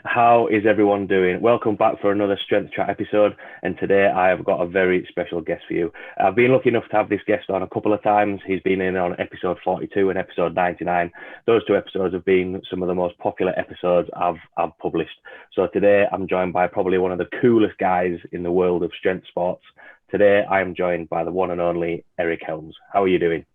How is everyone doing? Welcome back for another Strength Chat episode. And today I have got a very special guest for you. I've been lucky enough to have this guest on a couple of times. He's been in on episode 42 and episode 99. Those two episodes have been some of the most popular episodes I've published. So today I'm joined by probably one of the coolest guys in the world of strength sports. Today I am joined by the one and only Eric Helms. How are you doing?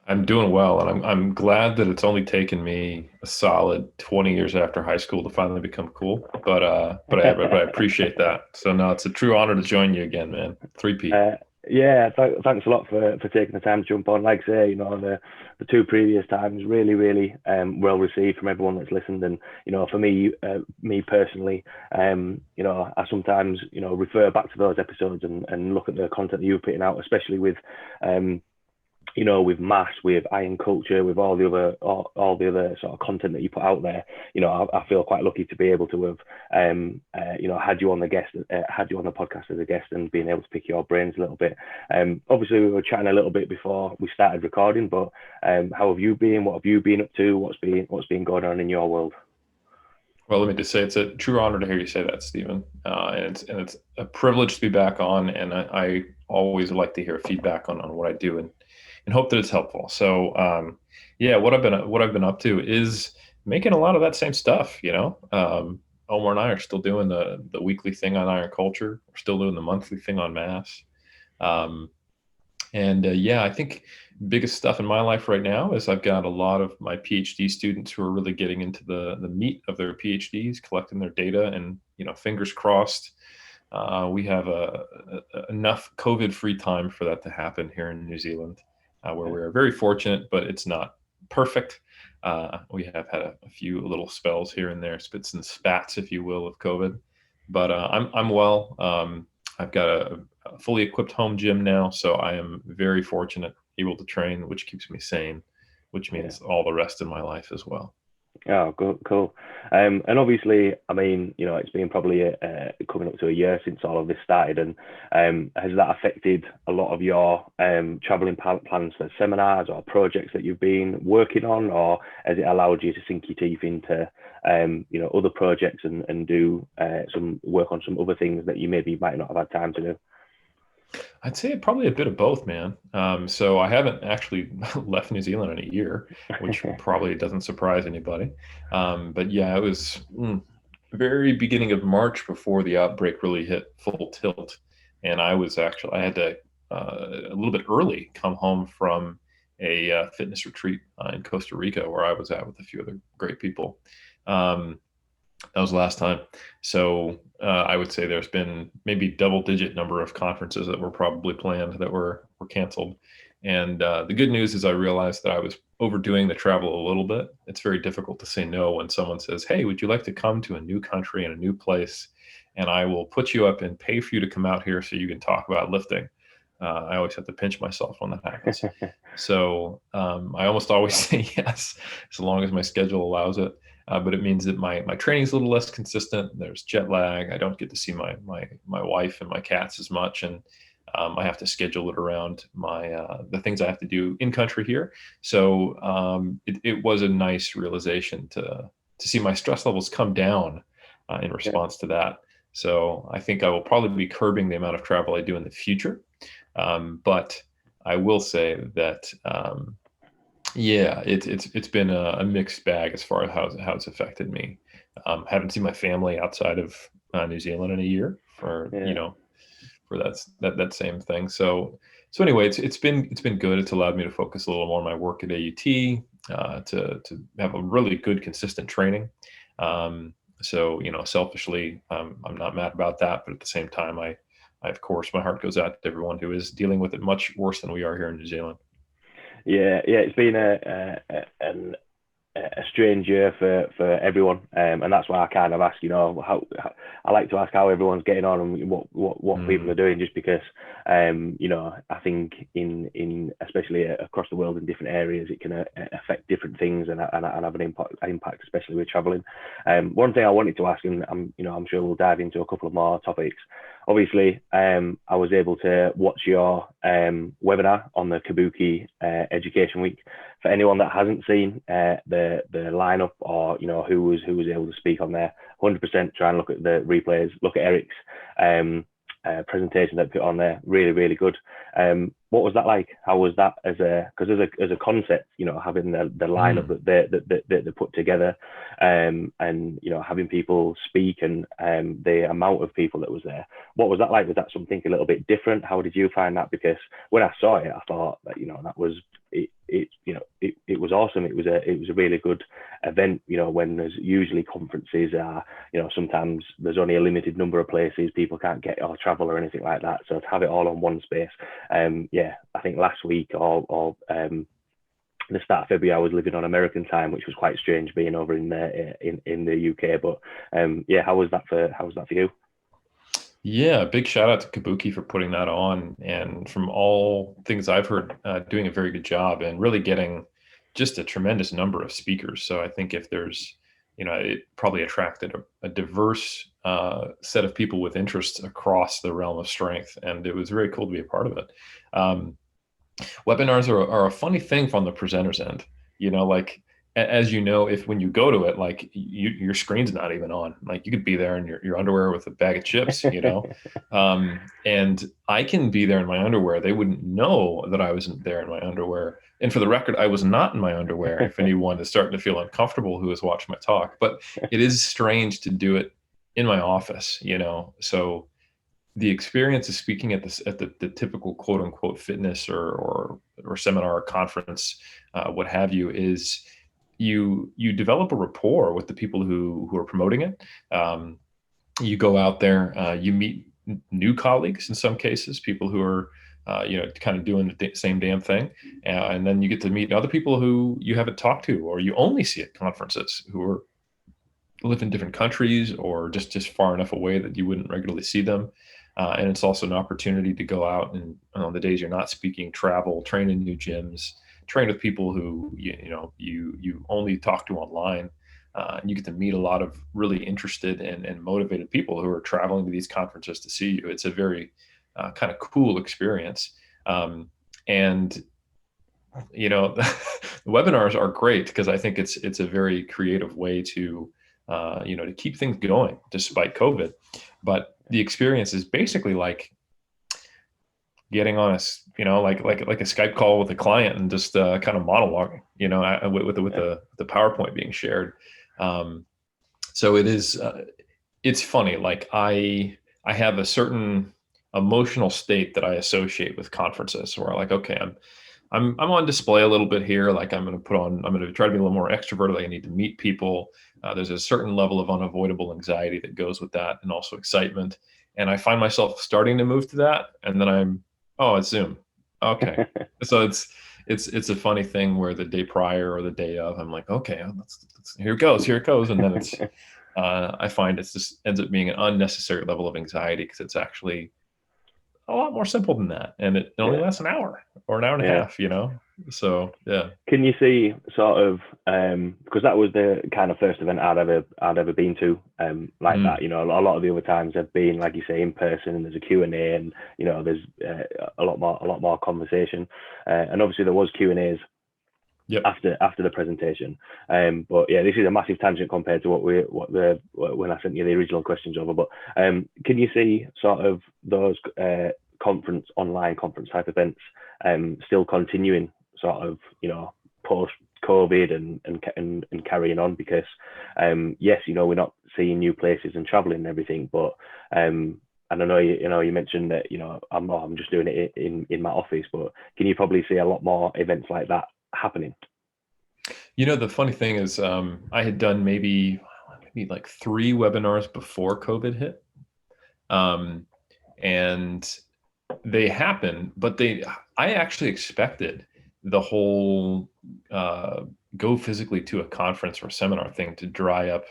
I'm doing well, and I'm glad that it's only taken me a solid 20 years after high school to finally become cool. But I appreciate that. So no, it's a true honor to join you again, man. Three-peat. Uh, yeah, thanks a lot for taking the time to jump on. Like I say, the two previous times really well received from everyone that's listened. And for me personally, I sometimes refer back to those episodes and look at the content that you're putting out, especially with um, with mass, with iron culture, with all the other sort of content that you put out there. I feel quite lucky to be able to have had you on had you on the podcast as a guest and being able to pick your brains a little bit. Obviously we were chatting a little bit before we started recording, but how have you been? What have you been up to? What's been going on in your world? Well, let me just say it's a true honor to hear you say that, Stephen. And it's a privilege to be back on, and I always like to hear feedback on what I do and hope that it's helpful. So yeah, what I've been up to is making a lot of that same stuff. Omar and I are still doing the weekly thing on iron culture. We're still doing the monthly thing on mass. Um, and yeah, I think biggest stuff in my life right now is I've got a lot of my PhD students who are really getting into the meat of their PhDs, collecting their data, and fingers crossed, we have enough COVID-free time for that to happen here in New Zealand, where we are very fortunate, but it's not perfect. We have had a few little spells here and there, spits and spats, if you will, of COVID. But I'm well. I've got a fully equipped home gym now, so I am very fortunate, able to train, which keeps me sane, which Yeah. means all the rest in my life as well. Oh, cool. And obviously, I mean, it's been probably coming up to a year since all of this started, and has that affected a lot of your traveling plans for seminars or projects that you've been working on, or has it allowed you to sink your teeth into, other projects and do some work on some other things that you maybe might not have had time to do? I'd say probably a bit of both, man. So I haven't actually left New Zealand in a year, which probably doesn't surprise anybody. But yeah, it was very beginning of March before the outbreak really hit full tilt. And I had to a little bit early come home from a fitness retreat in Costa Rica where I was at with a few other great people. Um, that was the last time. So I would say there's been maybe double-digit number of conferences that were probably planned that were canceled. And the good news is I realized that I was overdoing the travel a little bit. It's very difficult to say no when someone says, "Hey, would you like to come to a new country and a new place? And I will put you up and pay for you to come out here so you can talk about lifting." I always have to pinch myself when that happens. So I almost always say yes, as long as my schedule allows it. But it means that my training is a little less consistent. There's jet lag. I don't get to see my wife and my cats as much, and I have to schedule it around the things I have to do in country here. So it was a nice realization to see my stress levels come down in Yeah. response to that. So I think I will probably be curbing the amount of travel I do in the future. But I will say that yeah, it's been a mixed bag as far as how it's affected me. Haven't seen my family outside of New Zealand in a year for Yeah. for that same thing. So anyway, it's been good. It's allowed me to focus a little more on my work at AUT, to have a really good consistent training. So selfishly, I'm not mad about that, but at the same time, I of course my heart goes out to everyone who is dealing with it much worse than we are here in New Zealand. Yeah. It's been a strange year for everyone, and that's why I kind of ask, how I like to ask how everyone's getting on and what people are Mm, doing, just because, I think in especially across the world in different areas, it can affect different things and have an impact, especially with traveling. One thing I wanted to ask, and I'm sure we'll dive into a couple of more topics. obviously, I was able to watch your webinar on the Kabuki Education Week. For anyone that hasn't seen the lineup, or who was able to speak on there, 100% try and look at the replays. Look at Eric's presentation that put on there. Really, really good. What was that like? How was that as a concept? Having the lineup that they put together, and having people speak, and the amount of people that was there. What was that like? Was that something a little bit different? How did you find that? Because when I saw it, I thought that that was it. It was awesome. It was a really good event. When there's usually conferences are, sometimes there's only a limited number of places, people can't get or travel or anything like that. So to have it all on one space, I think last week or the start of February, I was living on American time, which was quite strange being over in the UK. But how was that for you? Yeah, big shout out to Kabuki for putting that on, and from all things I've heard, doing a very good job and really getting just a tremendous number of speakers. So I think if there's, it probably attracted a diverse set of people with interests across the realm of strength, and it was very cool to be a part of it. Webinars are a funny thing from the presenter's end. Like, as if when you go to it, like your screen's not even on, like you could be there in your underwear with a bag of chips, and I can be there in my underwear. They wouldn't know that I wasn't there in my underwear. And for the record, I was not in my underwear. If anyone is starting to feel uncomfortable who has watched my talk, but it is strange to do it in my office, so the experience of speaking at the typical quote unquote fitness or seminar or conference, what have you, is you develop a rapport with the people who are promoting it. You go out there, you meet new colleagues in some cases, people who are kind of doing the same damn thing, and then you get to meet other people who you haven't talked to or you only see at conferences, who live in different countries or just far enough away that you wouldn't regularly see them. And it's also an opportunity to go out and, on the days you're not speaking, travel, train in new gyms, train with people who you only talk to online. And you get to meet a lot of really interested and motivated people who are traveling to these conferences to see you. It's a very kind of cool experience. And the webinars are great because I think it's a very creative way to to keep things going despite COVID. But the experience is basically like getting on like a Skype call with a client and just kind of monologuing, with the PowerPoint being shared. So it is, it's funny. Like I have a certain emotional state that I associate with conferences where like, okay, I'm on display a little bit here. Like I'm going to try to be a little more extroverted. Like I need to meet people. There's a certain level of unavoidable anxiety that goes with that, and also excitement. And I find myself starting to move to that. And then it's Zoom. Okay. So it's a funny thing where the day prior or the day of, I'm like, okay, here it goes. And then it's, I find it just ends up being an unnecessary level of anxiety because it's actually a lot more simple than that, and it only lasts an hour or an hour and a half, So yeah. Can you see sort of because that was the kind of first event I'd ever been to like that. A lot of the other times have been, like you say, in person, and there's a Q&A, and there's a lot more conversation, and obviously there was Q&As. Yep. After the presentation, but yeah, this is a massive tangent compared to when I sent you the original questions over. But can you see sort of those online conference type events still continuing, sort of post COVID and carrying on? Because yes, we're not seeing new places and traveling and everything, but and I know you mentioned that I'm just doing it in my office, but can you probably see a lot more events like that happening? The funny thing is, I had done maybe like 3 webinars before COVID hit, and they happened, but I actually expected the whole go physically to a conference or seminar thing to dry up,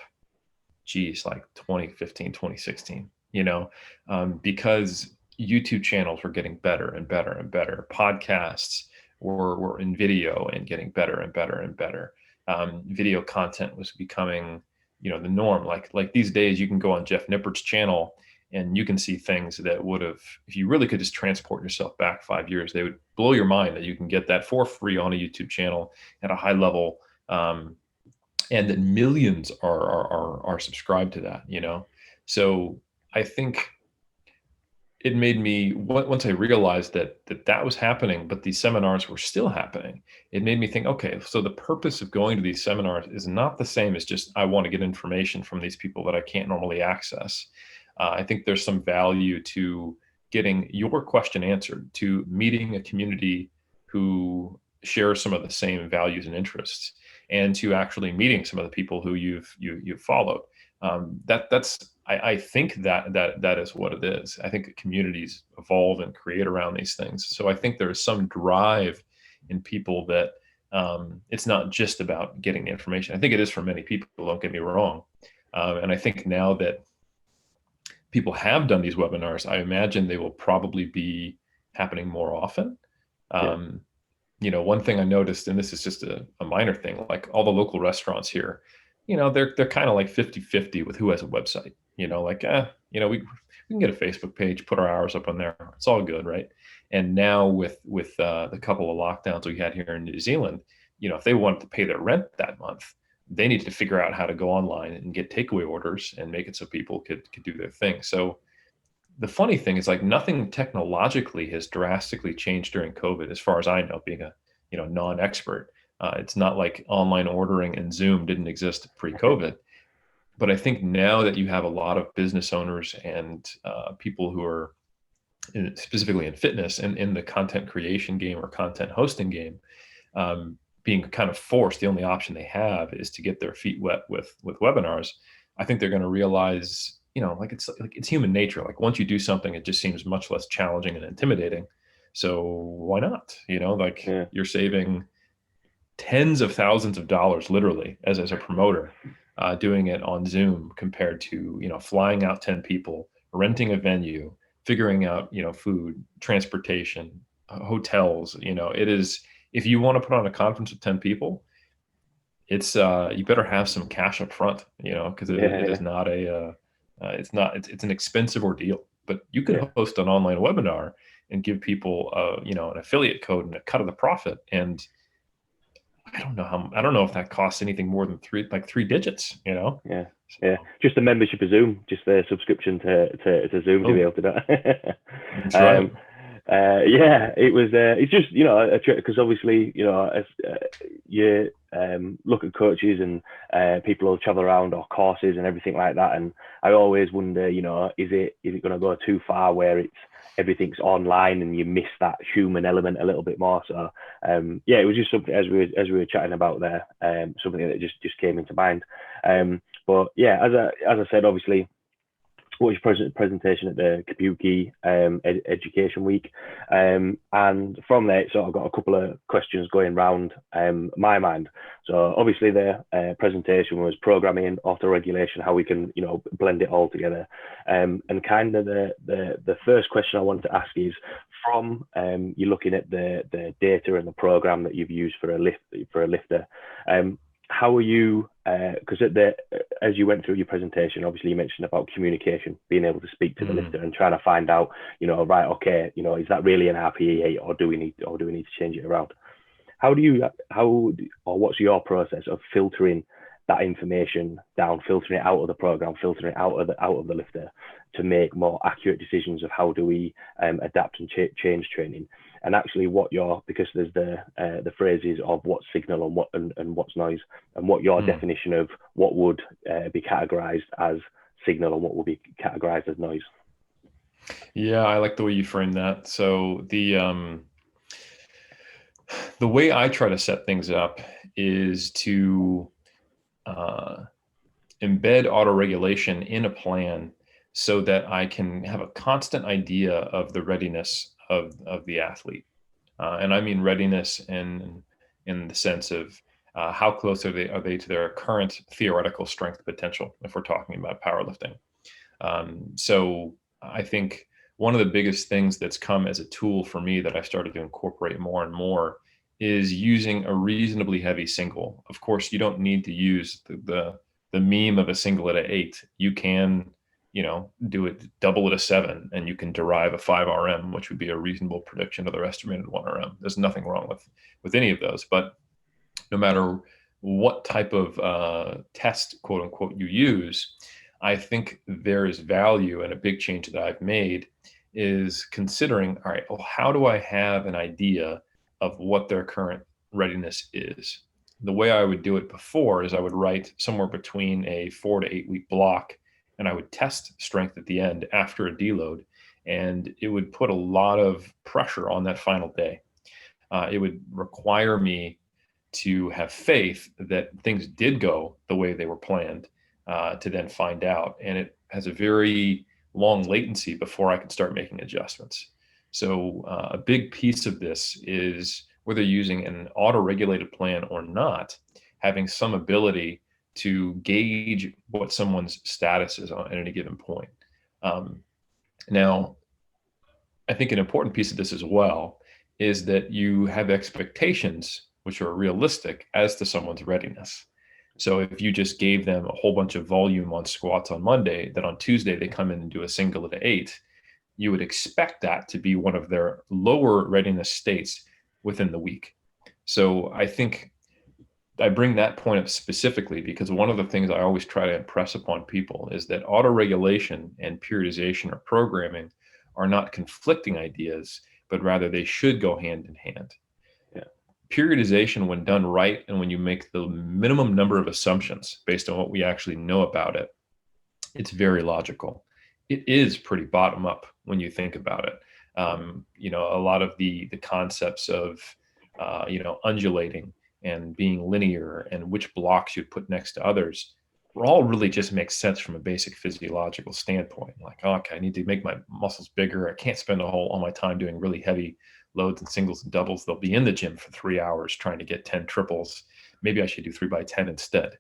like 2015, 2016, because YouTube channels were getting better and better and better. Podcasts were in video and getting better and better and better. Video content was becoming, the norm. Like these days, you can go on Jeff Nippert's channel And you can see things that would have, if you really could just transport yourself back 5 years, they would blow your mind that you can get that for free on a YouTube channel at a high level. And that millions are subscribed to that, So I think it made me, once I realized that was happening, but these seminars were still happening, it made me think, okay, so the purpose of going to these seminars is not the same as just, I want to get information from these people that I can't normally access. I think there's some value to getting your question answered, to meeting a community who share some of the same values and interests, and to actually meeting some of the people who you've followed. I think that is what it is. I think communities evolve and create around these things. So I think there is some drive in people that it's not just about getting the information. I think it is for many people, don't get me wrong. And I think now that people have done these webinars, I imagine they will probably be happening more often. One thing I noticed, and this is just a minor thing, like all the local restaurants here, they're kind of like 50-50 with who has a website. We can get a Facebook page, put our hours up on there. It's all good, right? And now with the couple of lockdowns we had here in New Zealand, if they wanted to pay their rent that month, they needed to figure out how to go online and get takeaway orders and make it so people could do their thing. So the funny thing is, like, nothing technologically has drastically changed during COVID, as far as I know, being a non-expert. It's not like online ordering and Zoom didn't exist pre-COVID. But I think now that you have a lot of business owners and people who are specifically in fitness and in the content creation game or content hosting game, being kind of forced, the only option they have is to get their feet wet with webinars. I think they're going to realize, it's human nature. Like, once you do something, it just seems much less challenging and intimidating. So why not? You're saving tens of thousands of dollars, literally, as a promoter, doing it on Zoom, compared to, flying out 10 people, renting a venue, figuring out, food, transportation, hotels. It is, if you want to put on a conference with 10 people, it's you better have some cash up front, because it is not it's an expensive ordeal. But you could host an online webinar and give people an affiliate code and a cut of the profit. And I don't know if that costs anything more than three digits, Yeah. Just a membership of Zoom, just a subscription to Zoom to be able to do it. That's right. It was. It's just, because obviously, as you look at coaches and people who travel around, or courses and everything like that, and I always wonder, is it going to go too far where everything's online and you miss that human element a little bit more? So it was just something, as we were chatting about there, something that just came into mind. But yeah, as I said, obviously, what was your presentation at the Kabuki Education Week, and from there it sort of got a couple of questions going round my mind. So obviously the presentation was programming, auto-regulation, how we can blend it all together, and kind of the first question I wanted to ask is, from you're looking at the data and the program that you've used for a lifter, how are you, because as you went through your presentation, obviously you mentioned about communication, being able to speak to the lifter and trying to find out, right, okay, is that really an RPE, or do we need to change it around? What's your process of filtering that information down, filtering it out of the program, filtering it out of the lifter, to make more accurate decisions of how do we adapt and change training? And actually, because there's the phrases of what's signal and what's noise, and what your definition of what would be categorized as signal and what would be categorized as noise. Yeah, I like the way you frame that. So the way I try to set things up is to embed auto-regulation in a plan, so that I can have a constant idea of the readiness of the athlete. And I mean readiness in the sense of how close are they to their current theoretical strength potential, if we're talking about powerlifting. So I think one of the biggest things that's come as a tool for me that I started to incorporate more and more is using a reasonably heavy single. Of course, you don't need to use the meme of a single at an 8. You can do it, double it a 7, and you can derive a 5 RM, which would be a reasonable prediction of their estimated 1 RM. There's nothing wrong with any of those, but no matter what type of test, quote unquote, you use, I think there is value, and a big change that I've made is considering, all right, well, how do I have an idea of what their current readiness is? The way I would do it before is I would write somewhere between a 4 to 8 week block, and I would test strength at the end after a deload, and it would put a lot of pressure on that final day. It would require me to have faith that things did go the way they were planned, to then find out. And it has a very long latency before I can start making adjustments. So a big piece of this is, whether you're using an auto-regulated plan or not, having some ability to gauge what someone's status is at any given point. Now, I think an important piece of this as well is that you have expectations which are realistic as to someone's readiness. So if you just gave them a whole bunch of volume on squats on Monday, that on Tuesday they come in and do a single at 8, you would expect that to be one of their lower readiness states within the week. So I think I bring that point up specifically because one of the things I always try to impress upon people is that autoregulation and periodization or programming are not conflicting ideas, but rather they should go hand in hand. Periodization, when done right, and when you make the minimum number of assumptions based on what we actually know about it, it's very logical. It is pretty bottom up when you think about it. A lot of the concepts of undulating and being linear and which blocks you'd put next to others, all really just makes sense from a basic physiological standpoint. Like, okay, I need to make my muscles bigger. I can't spend all my time doing really heavy loads and singles and doubles. They'll be in the gym for 3 hours trying to get 10 triples. Maybe I should do 3x10 instead.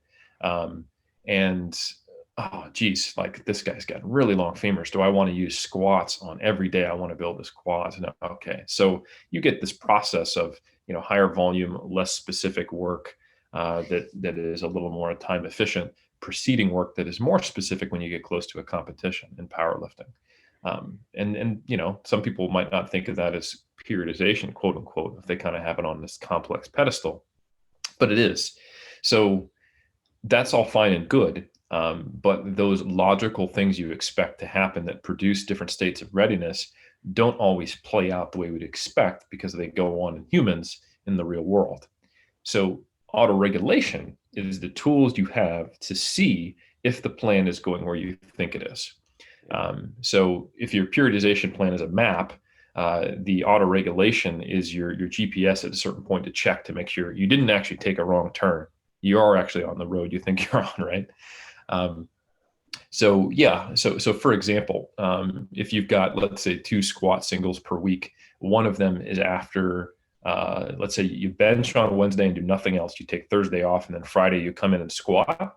Oh, geez, like this guy's got really long femurs. Do I want to use squats on every day? I want to build his quads. No, okay. So you get this process of, higher volume, less specific work that is a little more time efficient, preceding work that is more specific when you get close to a competition in powerlifting. Some people might not think of that as periodization, quote unquote, if they kind of have it on this complex pedestal, but it is. So that's all fine and good. But those logical things you expect to happen that produce different states of readiness don't always play out the way we'd expect because they go on in humans in the real world. So autoregulation is the tools you have to see if the plan is going where you think it is. So if your periodization plan is a map, the autoregulation is your GPS at a certain point to check to make sure you didn't actually take a wrong turn. You are actually on the road you think you're on, right? So for example, if you've got, let's say, 2 squat singles per week, one of them is after, let's say you bench on Wednesday and do nothing else. You take Thursday off, and then Friday you come in and squat.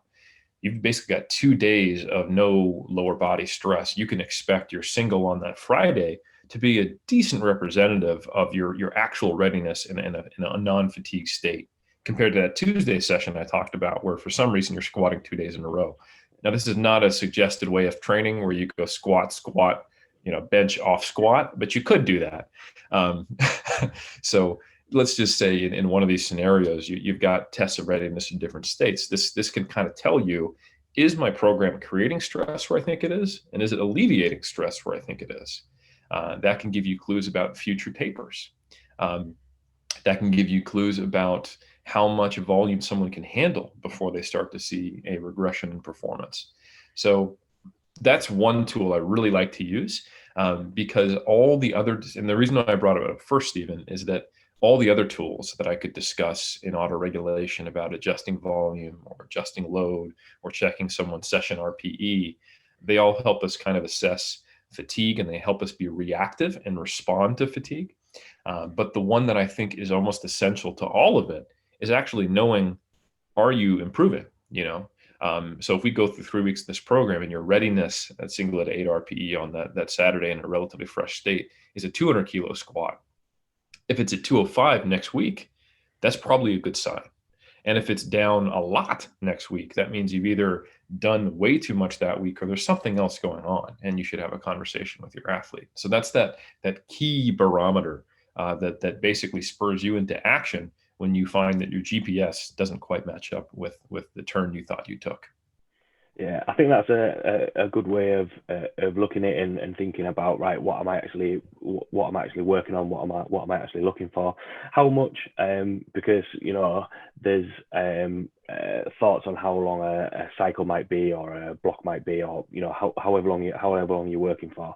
You've basically got 2 days of no lower body stress. You can expect your single on that Friday to be a decent representative of your actual readiness in a non-fatigue state, compared to that Tuesday session I talked about, where for some reason you're squatting 2 days in a row. Now, this is not a suggested way of training where you go squat, bench off squat, but you could do that. So let's just say in one of these scenarios, you've got tests of readiness in different states. This can kind of tell you, is my program creating stress where I think it is? And is it alleviating stress where I think it is? That can give you clues about future tapers. That can give you clues about how much volume someone can handle before they start to see a regression in performance. So that's one tool I really like to use, because all the other, and the reason I brought it up first, Stephen, is that all the other tools that I could discuss in autoregulation about adjusting volume or adjusting load or checking someone's session RPE, they all help us kind of assess fatigue, and they help us be reactive and respond to fatigue. But the one that I think is almost essential to all of it is actually knowing, are you improving? So if we go through 3 weeks of this program and your readiness at single at 8 RPE on that Saturday in a relatively fresh state is a 200 kilo squat. If it's at 205 next week, that's probably a good sign. And if it's down a lot next week, that means you've either done way too much that week or there's something else going on, and you should have a conversation with your athlete. So that's that key barometer that basically spurs you into action when you find that your GPS doesn't quite match up with the turn you thought you took. Yeah, I think that's a good way of looking at it and thinking about, right, what am I actually working on, what am I actually looking for, how much, because there's thoughts on how long a cycle might be or a block might be, or however long you're working for.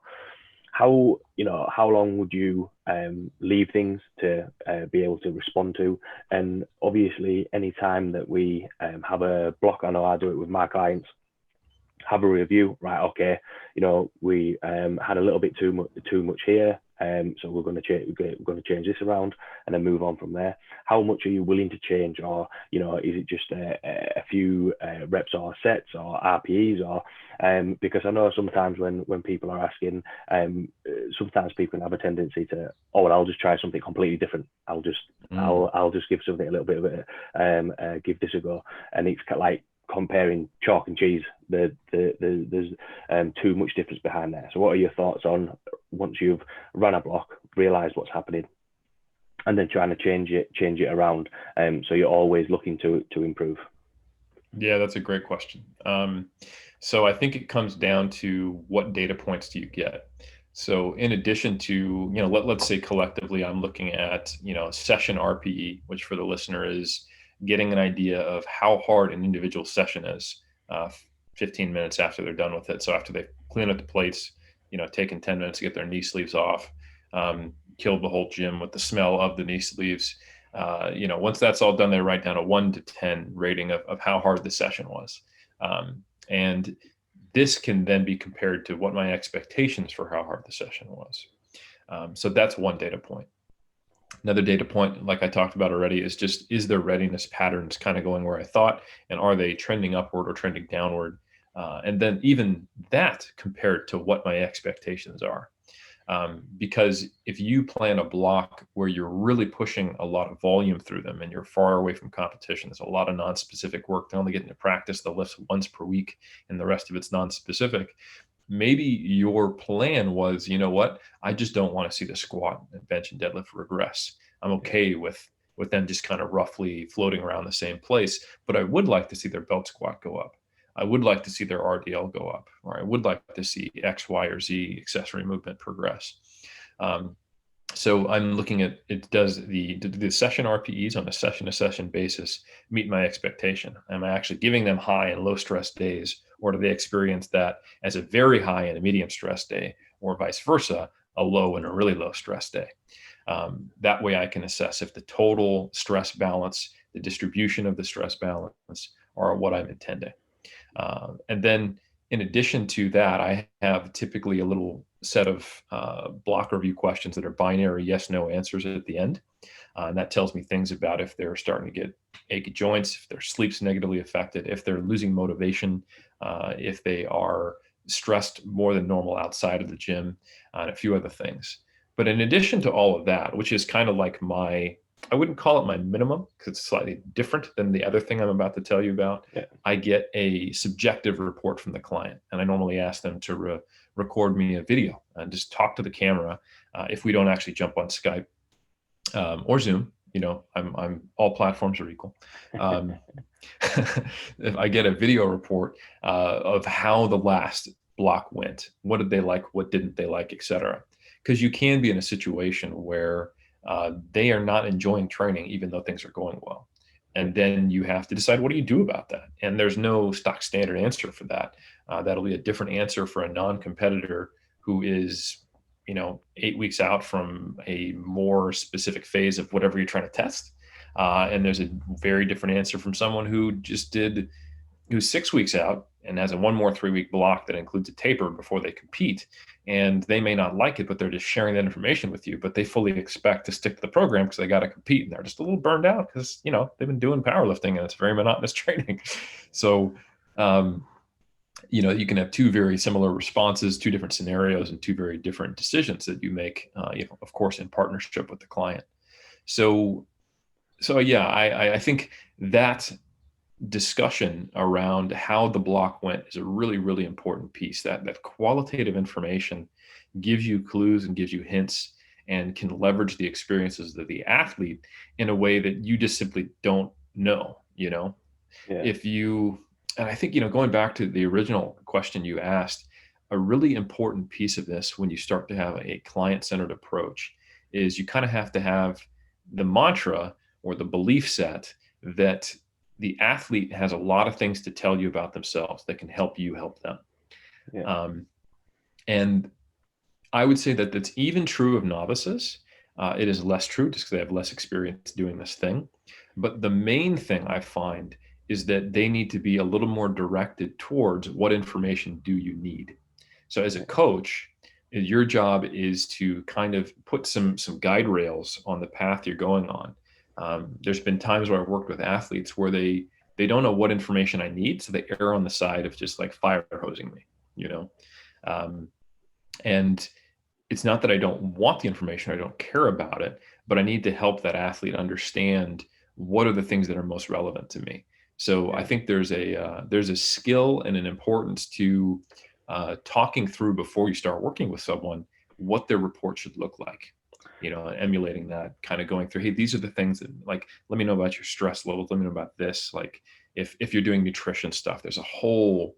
How long would you leave things to be able to respond to? And obviously, any time that we have a block, I know I do it with my clients, have a review, right? Okay, we had a little bit too much here, so we're going to change this around and then move on from there. How much are you willing to change, or is it just a few reps or sets or RPEs, or because I know sometimes when people are asking, sometimes people have a tendency to, oh, well, I'll just try something completely different. I'll just give something a little bit of it, give this a go, and it's like comparing chalk and cheese. There's too much difference behind there. So what are your thoughts on, once you've run a block, realized what's happening, and then trying to change it around, so you're always looking to improve? Yeah, that's a great question. So I think it comes down to what data points do you get. So in addition to, let's say collectively, I'm looking at, session RPE, which for the listener is getting an idea of how hard an individual session is 15 minutes after they're done with it. So after they've cleaned up the plates, taken 10 minutes to get their knee sleeves off, killed the whole gym with the smell of the knee sleeves. Once that's all done, they write down a 1 to 10 rating of how hard the session was. And this can then be compared to what my expectations for how hard the session was. So that's one data point. Another data point, like I talked about already, is their readiness patterns kind of going where I thought, and are they trending upward or trending downward? And then even that compared to what my expectations are. Because if you plan a block where you're really pushing a lot of volume through them and you're far away from competition, there's a lot of non-specific work. They're only getting to practice the lifts once per week and the rest of it's non-specific. Maybe your plan was, what, I just don't want to see the squat and bench and deadlift regress. I'm okay with them just kind of roughly floating around the same place, but I would like to see their belt squat go up. I would like to see their RDL go up, or I would like to see X, Y, or Z accessory movement progress. So I'm looking at it. Does the session RPEs on a session-to-session basis meet my expectation? Am I actually giving them high and low stress days, or do they experience that as a very high and a medium stress day, or vice versa, a low and a really low stress day? That way I can assess if the total stress balance, the distribution of the stress balance, are what I'm intending. And then in addition to that, I have typically a little set of block review questions that are binary yes/no answers at the end. And that tells me things about if they're starting to get achy joints, if their sleep's negatively affected, if they're losing motivation, if they are stressed more than normal outside of the gym, and a few other things. But in addition to all of that, which is kind of like I wouldn't call it my minimum because it's slightly different than the other thing I'm about to tell you about. Yeah. I get a subjective report from the client, and I normally ask them to record me a video and just talk to the camera. If we don't actually jump on Skype or Zoom, I'm all platforms are equal. If I get a video report of how the last block went, what did they like, what didn't they like, etc. Because you can be in a situation where they are not enjoying training, even though things are going well. And then you have to decide, what do you do about that? And there's no stock standard answer for that. That'll be a different answer for a non-competitor who is, 8 weeks out from a more specific phase of whatever you're trying to test. And there's a very different answer from someone who's 6 weeks out and has a 1 more 3-week block that includes a taper before they compete. And they may not like it, but they're just sharing that information with you, but they fully expect to stick to the program because they got to compete. And they're just a little burned out because, they've been doing powerlifting and it's very monotonous training. So, you can have 2 very similar responses, 2 different scenarios, and 2 very different decisions that you make, of course, in partnership with the client. So So yeah, I think that discussion around how the block went is a really, really important piece. That qualitative information gives you clues and gives you hints and can leverage the experiences of the athlete in a way that you just simply don't know, you know? Yeah, If you, and I think, going back to the original question you asked, a really important piece of this when you start to have a client-centered approach is you kind of have to have the mantra or the belief set that the athlete has a lot of things to tell you about themselves that can help you help them. yeah, Um, and I would say that that's even true of novices. It is less true just because they have less experience doing this thing. But the main thing I find is that they need to be a little more directed towards what information do you need. So as a yeah, coach, your job is to kind of put some guide rails on the path you're going on. There's been times where I've worked with athletes where they don't know what information I need, so they err on the side of just like fire hosing me, you know. Um, and it's not that I don't want the information, I don't care about it, but I need to help that athlete understand what are the things that are most relevant to me. So I yeah, think there's a skill and an importance to talking through before you start working with someone what their report should look like. Emulating that, kind of going through, hey, these are the things that, like, let me know about your stress levels, let me know about this. Like, if you're doing nutrition stuff, there's a whole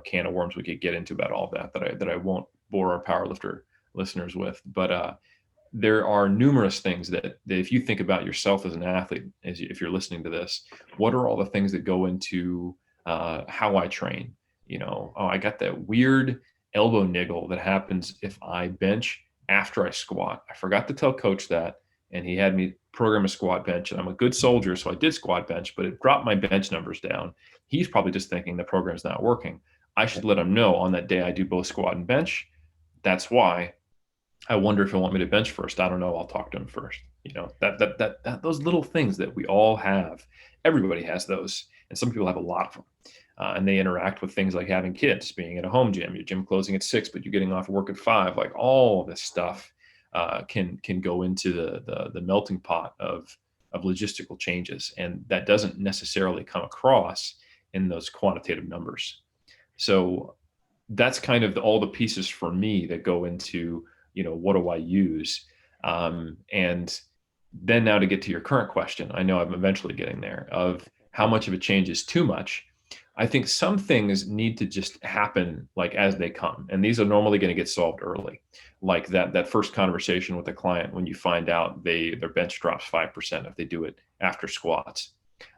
can of worms we could get into about all that I won't bore our powerlifter listeners with. But there are numerous things that if you think about yourself as an athlete, if you're listening to this, what are all the things that go into how I train? Oh, I got that weird elbow niggle that happens if I bench after I squat. I forgot to tell coach that, and he had me program a squat bench, and I'm a good soldier, so I did squat bench, but it dropped my bench numbers down. He's probably just thinking the program's not working. I should let him know on that day I do both squat and bench. That's why. I wonder if he'll want me to bench first. I don't know. I'll talk to him first. That those little things that we all have. Everybody has those, and some people have a lot of them. And they interact with things like having kids, being at a home gym, your gym closing at 6, but you're getting off work at 5. Like, all this stuff can go into the melting pot of logistical changes, and that doesn't necessarily come across in those quantitative numbers. So that's kind of all the pieces for me that go into what do I use. And then, now to get to your current question, I know I'm eventually getting there, of how yeah, much of a change is too much. I think some things need to just happen like as they come, and these are normally going to get solved early, like that first conversation with the client when you find out their bench drops 5% if they do it after squats.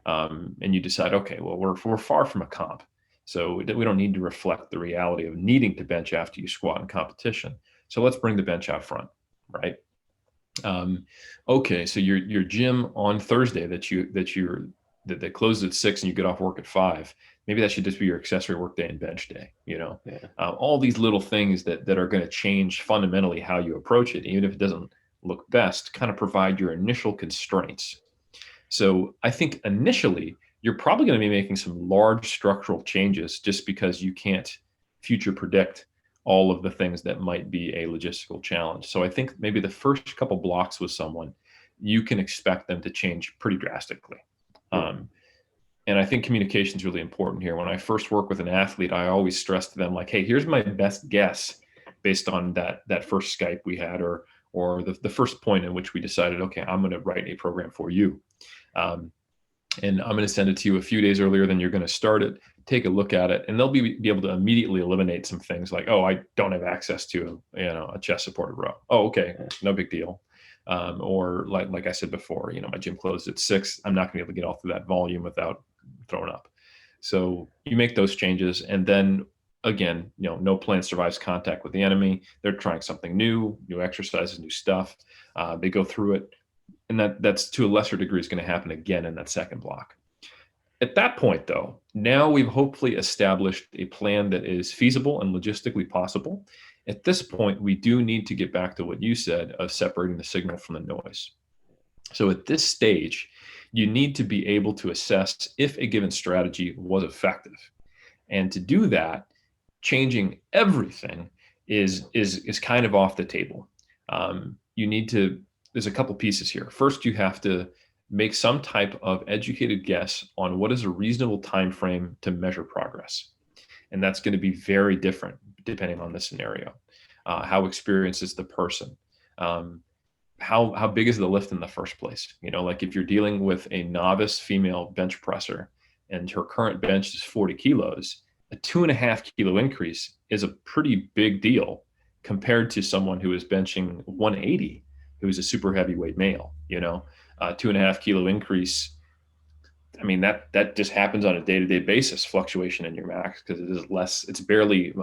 And you decide, okay, well, we're far from a comp, so we don't need to reflect the reality of needing to bench after you squat in competition. So let's bring the bench out front, right? Um, okay, so your gym on Thursday that closes at 6 and you get off work at 5. Maybe that should just be your accessory work day and bench day. yeah, All these little things that are going to change fundamentally how you approach it, even if it doesn't look best. Kind of provide your initial constraints. So I think initially you're probably going to be making some large structural changes just because you can't future predict all of the things that might be a logistical challenge. So I think maybe the first couple blocks with someone, you can expect them to change pretty drastically. yeah, Um, and I think communication is really important here. When I first work with an athlete, I always stress to them, like, hey, here's my best guess based on that first Skype we had, or the first point in which we decided, okay, I'm going to write a program for you. Um, and I'm going to send it to you a few days earlier than you're going to start it. Take a look at it, and they'll be able to immediately eliminate some things like, oh, I don't have access to a chest supported row. Oh, okay, yeah, no big deal. Or like I said before, my gym closed at 6. I'm not going to be able to get all through that volume without throwing up. So you make those changes, and then again, no plan survives contact with the enemy. They're trying something new exercises, new stuff. They go through it, and that's to a lesser degree is going to happen again in that second block. At that point, though, now we've hopefully established a plan that is feasible and logistically possible. At this point, we do need to get back to what you said of separating the signal from the noise. So at this stage, you need to be able to assess if a given strategy was effective. And to do that, changing everything is kind of off the table. You need to. There's a couple pieces here. First, you have to make some type of educated guess on what is a reasonable time frame to measure progress. And that's going to be very different depending on the scenario. How experienced is the person? How big is the lift in the first place? Like if you're dealing with a novice female bench presser and her current bench is 40 kilos, a 2.5 kilo increase is a pretty big deal compared to someone who is benching 180, who is a super heavyweight male. 2.5 kilo increase. I mean, that just happens on a day-to-day basis, fluctuation in your max, because it is less. It's barely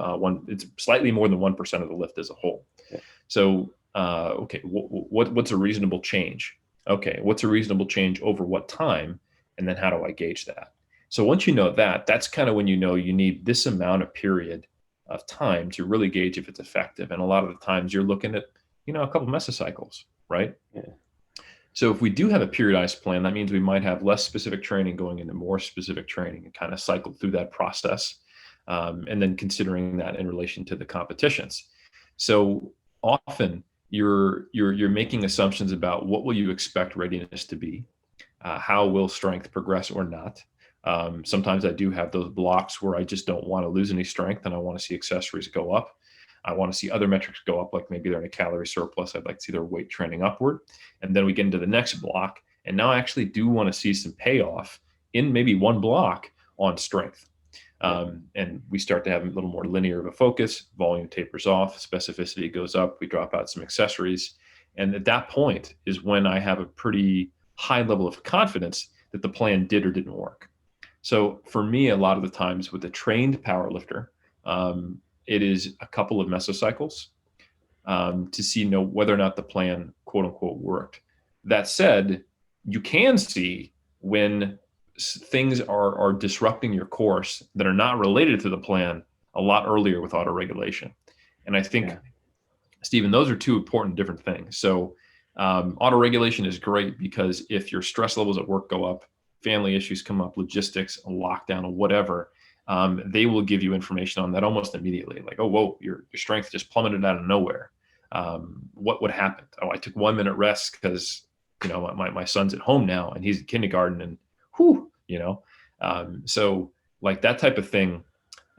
it's slightly more than 1% of the lift as a whole. Yeah. So, okay, what's a reasonable change? Okay, what's a reasonable change over what time? And then how do I gauge that? So once you know that, that's kind of when you know you need this amount of period of time to really gauge if it's effective. And a lot of the times you're looking at, a couple mesocycles, right? Yeah. So if we do have a periodized plan, that means we might have less specific training going into more specific training and kind of cycle through that process. And then considering that in relation to the competitions. So often you're making assumptions about what will you expect readiness to be, how will strength progress or not. Sometimes I do have those blocks where I just don't want to lose any strength and I want to see accessories go up. I want to see other metrics go up, like maybe they're in a calorie surplus. I'd like to see their weight trending upward. And then we get into the next block. And now I actually do want to see some payoff in maybe one block on strength. And we start to have a little more linear of a focus. Volume tapers off, specificity goes up. We drop out some accessories. And at that point is when I have a pretty high level of confidence that the plan did or didn't work. So for me, a lot of the times with a trained powerlifter, it is a couple of mesocycles to see whether or not the plan, quote unquote, worked. That said, you can see when things are disrupting your course that are not related to the plan a lot earlier with autoregulation. And I think, Stephen, those are two important different things. So autoregulation is great because if your stress levels at work go up, family issues come up, logistics, a lockdown, or whatever, they will give you information on that almost immediately. Like, oh, whoa, your strength just plummeted out of nowhere. What happened? Oh, I took 1 minute rest because, my son's at home now and he's in kindergarten and so like that type of thing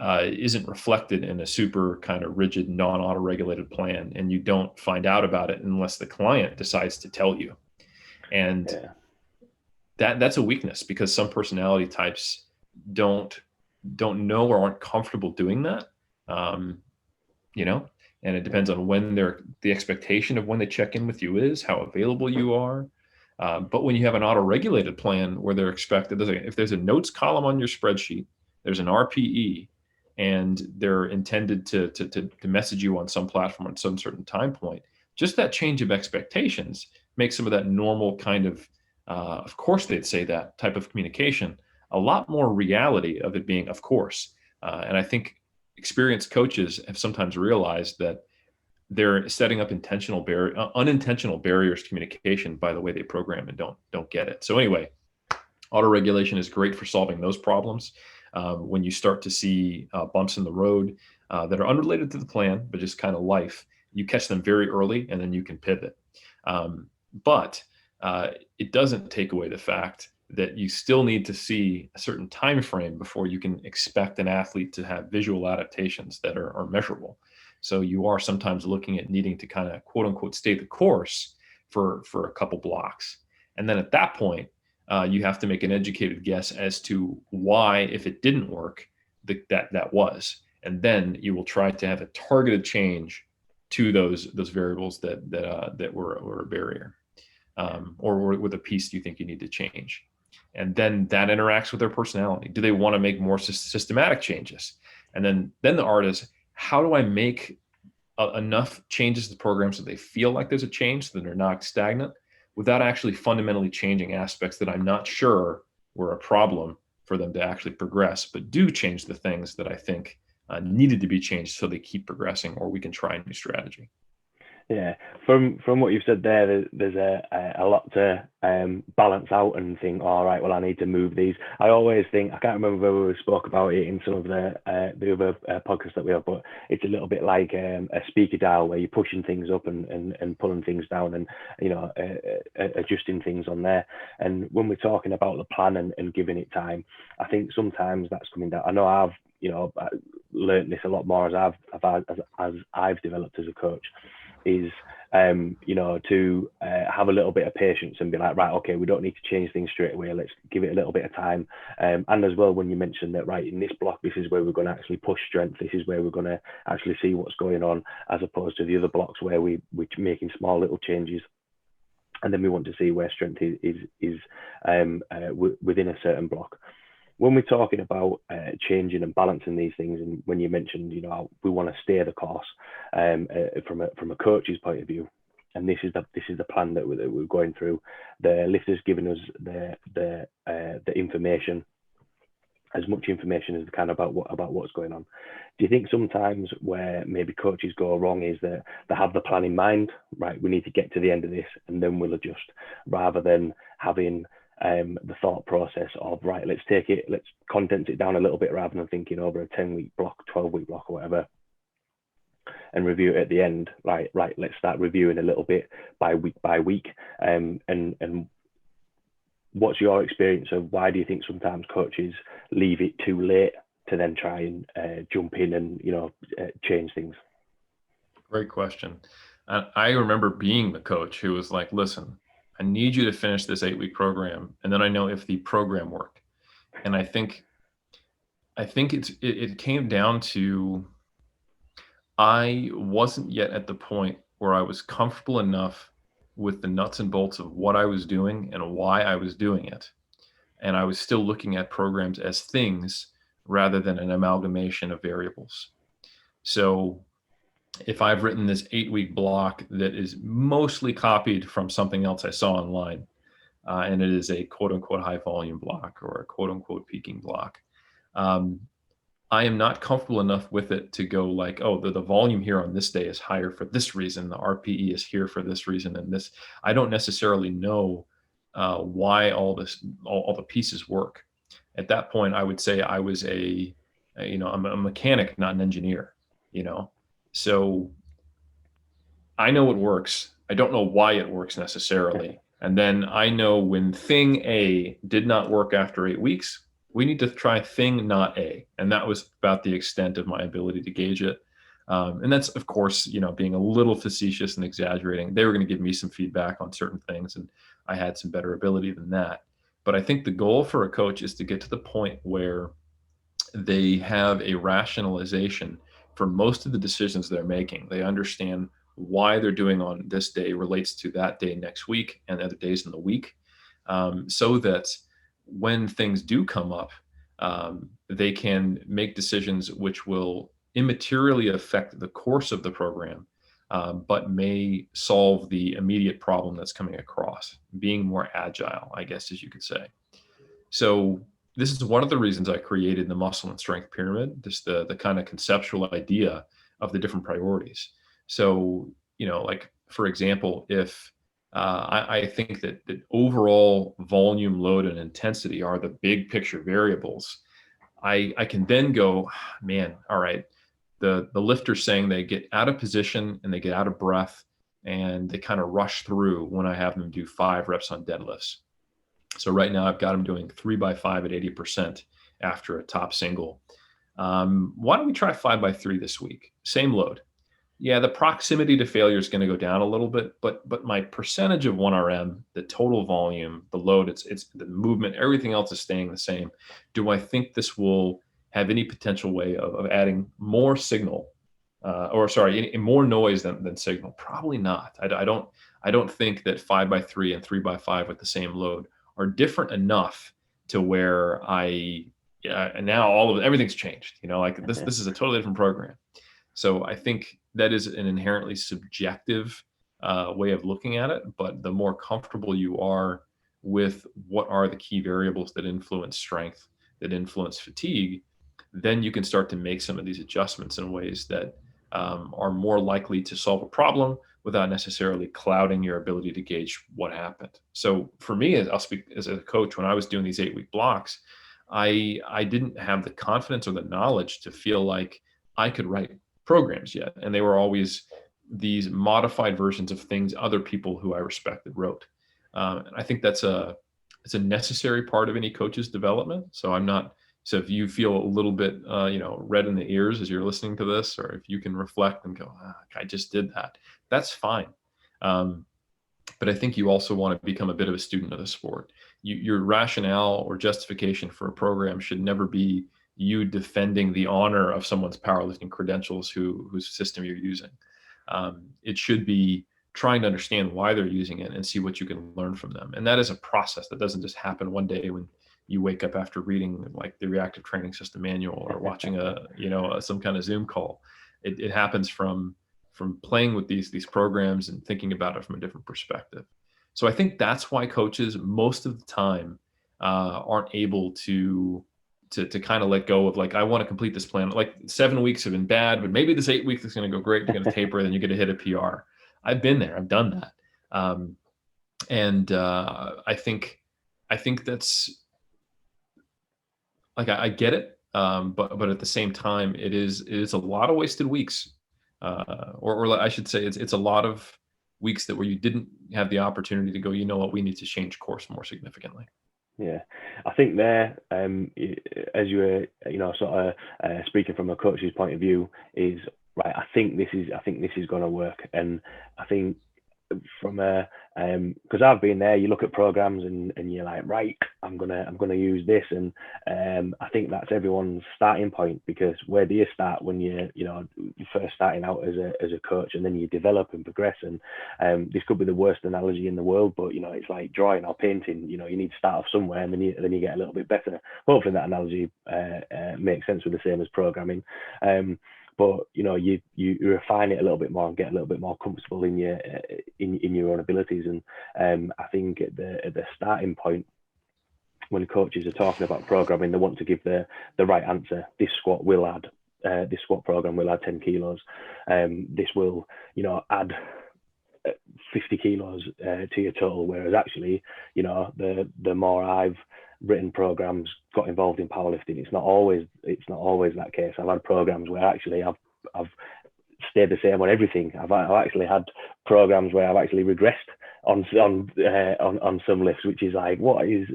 isn't reflected in a super kind of rigid, non-auto-regulated plan. And you don't find out about it unless the client decides to tell you. And that's a weakness because some personality types don't know or aren't comfortable doing that, and it depends on when the expectation of when they check in with you is, how available you are. But when you have an auto-regulated plan where they're expected, if there's a notes column on your spreadsheet, there's an RPE, and they're intended to message you on some platform at some certain time point, just that change of expectations makes some of that normal kind of course they'd say that type of communication a lot more reality of it being, of course. And I think experienced coaches have sometimes realized that they're setting up unintentional barriers to communication by the way they program and don't get it. So anyway, autoregulation is great for solving those problems. When you start to see bumps in the road that are unrelated to the plan, but just kind of life, you catch them very early and then you can pivot. But it doesn't take away the fact that you still need to see a certain time frame before you can expect an athlete to have visual adaptations that are measurable. So you are sometimes looking at needing to kind of quote unquote stay the course for a couple blocks. And then at that point, you have to make an educated guess as to why, if it didn't work, that was. And then you will try to have a targeted change to those variables that were a barrier, or with a piece you think you need to change. And then that interacts with their personality. Do they want to make more systematic changes? And then the art is, how do I make enough changes to the program so they feel like there's a change, so that they're not stagnant, without actually fundamentally changing aspects that I'm not sure were a problem for them to actually progress, but do change the things that I think needed to be changed so they keep progressing, or we can try a new strategy. Yeah, from what you've said there, there's a lot to balance out and think. All right, well, I need to move these. I always think I can't remember whether we spoke about it in some of the other podcasts that we have, but it's a little bit like a speaker dial where you're pushing things up and pulling things down and adjusting things on there. And when we're talking about the plan and giving it time, I think sometimes that's coming down. I know I've learned this a lot more as I've developed as a coach is to have a little bit of patience and be like, right, okay, we don't need to change things straight away. Let's give it a little bit of time. And as well, when you mentioned that, right, in this block, this is where we're going to actually push strength. This is where we're going to actually see what's going on, as opposed to the other blocks where we're making small little changes. And then we want to see where strength is within a certain block. When we're talking about changing and balancing these things, and when you mentioned, we want to stay the course from a coach's point of view, and this is the plan that we're going through. The lifter's given us the information, as much information as they can about what's going on. Do you think sometimes where maybe coaches go wrong is that they have the plan in mind, right? We need to get to the end of this and then we'll adjust, rather than having the thought process of, right, let's condense it down a little bit, rather than thinking over a 10-week block, 12-week block or whatever, and review it at the end. Right, let's start reviewing a little bit by week. And what's your experience of why do you think sometimes coaches leave it too late to then try and jump in and change things? Great question. I remember being the coach who was like, listen, I need you to finish this 8-week program, and then I know if the program worked. And I think it came down to, I wasn't yet at the point where I was comfortable enough with the nuts and bolts of what I was doing and why I was doing it. And I was still looking at programs as things rather than an amalgamation of variables. So if I've written this 8-week block that is mostly copied from something else I saw online, and it is a quote unquote high volume block or a quote unquote peaking block, um, I am not comfortable enough with it to go like, oh, the volume here on this day is higher for this reason. The RPE is here for this reason. And this, I don't necessarily know why all the pieces work. At that point, I would say I was I'm a mechanic, not an engineer, you know? So I know it works. I don't know why it works necessarily. And then I know when thing A did not work after 8 weeks, we need to try thing not A. And that was about the extent of my ability to gauge it. And that's, of course, being a little facetious and exaggerating. They were going to give me some feedback on certain things, and I had some better ability than that. But I think the goal for a coach is to get to the point where they have a rationalization for most of the decisions they're making. They understand why they're doing on this day relates to that day next week and other days in the week, so that when things do come up, they can make decisions which will immaterially affect the course of the program, but may solve the immediate problem that's coming across, being more agile, I guess, as you could say. So this is one of the reasons I created the muscle and strength pyramid, just the kind of conceptual idea of the different priorities. So, like, for example, if I think that overall volume, load, and intensity are the big picture variables, I can then go, man, all right, the lifter's saying they get out of position and they get out of breath and they kind of rush through when I have them do 5 reps on deadlifts. So right now I've got them doing 3x5 at 80% after a top single. Why don't we try 5x3 this week? Same load. Yeah, the proximity to failure is going to go down a little bit, but my percentage of 1RM, the total volume, the load, it's the movement, everything else is staying the same. Do I think this will have any potential way of adding more signal, more noise than signal? Probably not. I don't think that 5x3 and 3x5 with the same load are different enough to where and now everything's changed. Like this is a totally different program. So I think that is an inherently subjective way of looking at it. But the more comfortable you are with what are the key variables that influence strength, that influence fatigue, then you can start to make some of these adjustments in ways that are more likely to solve a problem without necessarily clouding your ability to gauge what happened. So for me, I'll speak as a coach, when I was doing these 8-week blocks, I didn't have the confidence or the knowledge to feel like I could write programs yet. And they were always these modified versions of things other people who I respected wrote. And I think it's a necessary part of any coach's development. So if you feel a little bit, red in the ears as you're listening to this, or if you can reflect and go, I just did that, that's fine. But I think you also want to become a bit of a student of the sport. Your rationale or justification for a program should never be you defending the honor of someone's powerlifting credentials whose system you're using. It should be trying to understand why they're using it and see what you can learn from them. And that is a process that doesn't just happen one day when you wake up after reading like the reactive training system manual or watching some kind of Zoom call. It happens from playing with these programs and thinking about it from a different perspective. So I think that's why coaches most of the time aren't able to kind of let go of like, I want to complete this plan. Like 7 weeks have been bad, but maybe this 8 weeks is going to go great. You're going to taper, then you're going to hit a PR. I've been there. I've done that. I think that's like, I get it. But at the same time, it is a lot of wasted weeks. Or I should say it's a lot of weeks where you didn't have the opportunity to go, you know what, we need to change course more significantly. Yeah, I think there, as you were, sort of speaking from a coach's point of view, is right. I think this is going to work, and I think from a because I've been there, you look at programs and you're like, right, I'm gonna use this, and I think that's everyone's starting point, because where do you start when you're first starting out as a coach, and then you develop and progress, and this could be the worst analogy in the world, but it's like drawing or painting. You need to start off somewhere, and then you get a little bit better. Hopefully that analogy makes sense with the same as programming. But you refine it a little bit more and get a little bit more comfortable in your own abilities. And I think at the starting point, when coaches are talking about programming, they want to give the right answer. This squat program will add 10 kilos. This will add 50 kilos to your total. Whereas actually, the more I've written programs, got involved in powerlifting, it's not always that case. I've had programs where actually I've stayed the same on everything. I've actually had programs where I've actually regressed on some lifts, which is like, what is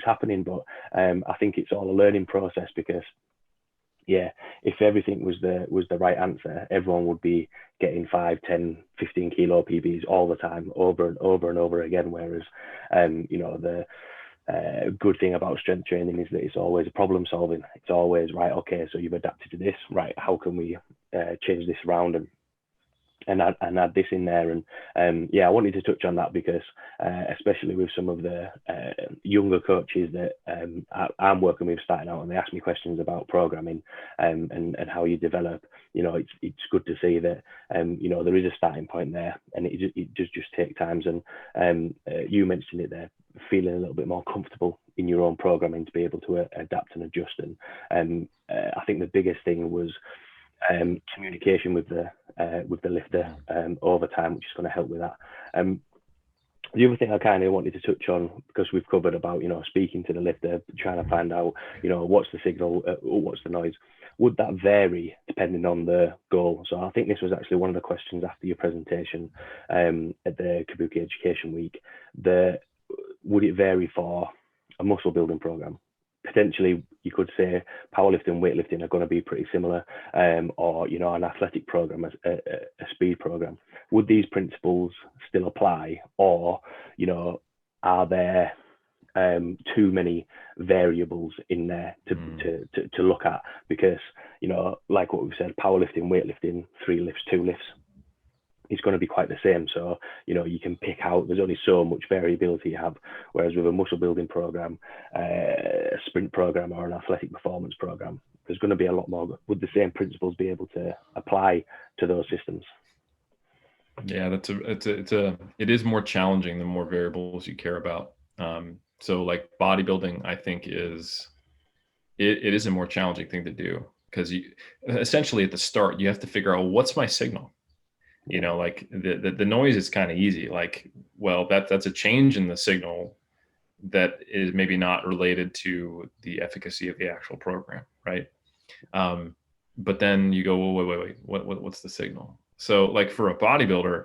happening? But I think it's all a learning process, because if everything was the right answer, everyone would be getting 5, 10, 15 kilo PBs all the time, over and over and over again. Whereas the good thing about strength training is that it's always problem solving. It's always, right, okay, so you've adapted to this, right, how can we change this around and add this in there. And I wanted to touch on that because especially with some of the younger coaches that I'm working with starting out, and they ask me questions about programming and how you develop, it's good to see that there is a starting point there, and it does just take times. And you mentioned it there, feeling a little bit more comfortable in your own programming to be able to adapt and adjust. And I think the biggest thing was communication with the lifter over time, which is going to help with that. The other thing I kind of wanted to touch on, because we've covered about speaking to the lifter, trying to find out what's the signal, what's the noise. Would that vary depending on the goal? So I think this was actually one of the questions after your presentation at the Kabuki Education Week. Would it vary for a muscle building program? Potentially, you could say powerlifting and weightlifting are going to be pretty similar, or an athletic program, a speed program. Would these principles still apply, or are there too many variables in there to look at? Because like what we've said, powerlifting, weightlifting, 3 lifts, 2 lifts, is going to be quite the same. So you can pick out, there's only so much variability you have, whereas with a muscle building program, a sprint program, or an athletic performance program, there's going to be a lot more. Would the same principles be able to apply to those systems? Yeah, it is more challenging the more variables you care about. So like bodybuilding, I think it is a more challenging thing to do. because you essentially at the start you have to figure out what's my signal. Like the noise is kind of easy. Like, well, that's a change in the signal that is maybe not related to the efficacy of the actual program, right? But then you go, well, wait, what's the signal? So like for a bodybuilder,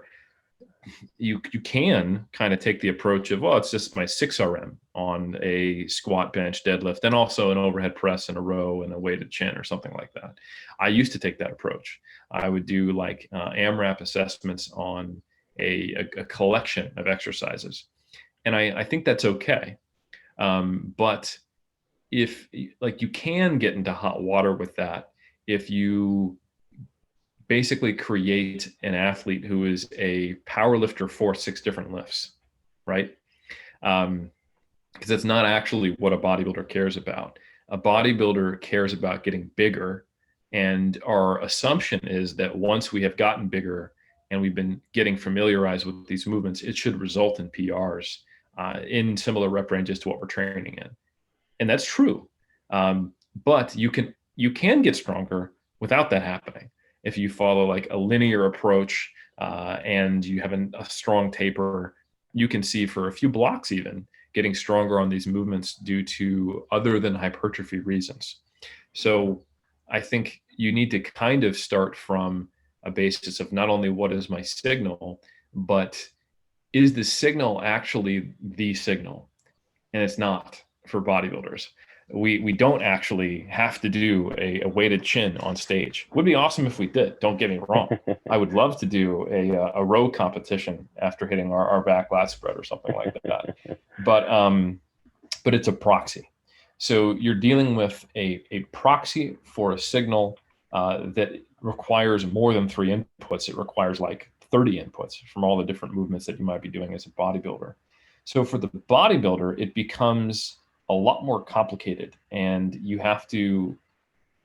you can kind of take the approach of, well, it's just my 6 RM on a squat, bench, deadlift, and also an overhead press and a row and a weighted chin or something like that. I used to take that approach. I would do like AMRAP assessments on a collection of exercises. And I think that's okay. But if like you can get into hot water with that, if you basically create an athlete who is a power lifter for 6 different lifts, right? Because that's not actually what a bodybuilder cares about. A bodybuilder cares about getting bigger. And our assumption is that once we have gotten bigger and we've been getting familiarized with these movements, it should result in PRs in similar rep ranges to what we're training in. And that's true. But you can get stronger without that happening if you follow like a linear approach and you have a strong taper. You can see for a few blocks even getting stronger on these movements due to other than hypertrophy reasons. So I think you need to kind of start from a basis of not only what is my signal, but is the signal actually the signal? And it's not for bodybuilders. We don't actually have to do a weighted chin on stage. Would be awesome if we did. Don't get me wrong. I would love to do a row competition after hitting our back lat spread or something like that. But it's a proxy. So you're dealing with a proxy for a signal that requires more than 3 inputs. It requires like 30 inputs from all the different movements that you might be doing as a bodybuilder. So for the bodybuilder, it becomes a lot more complicated, and you have to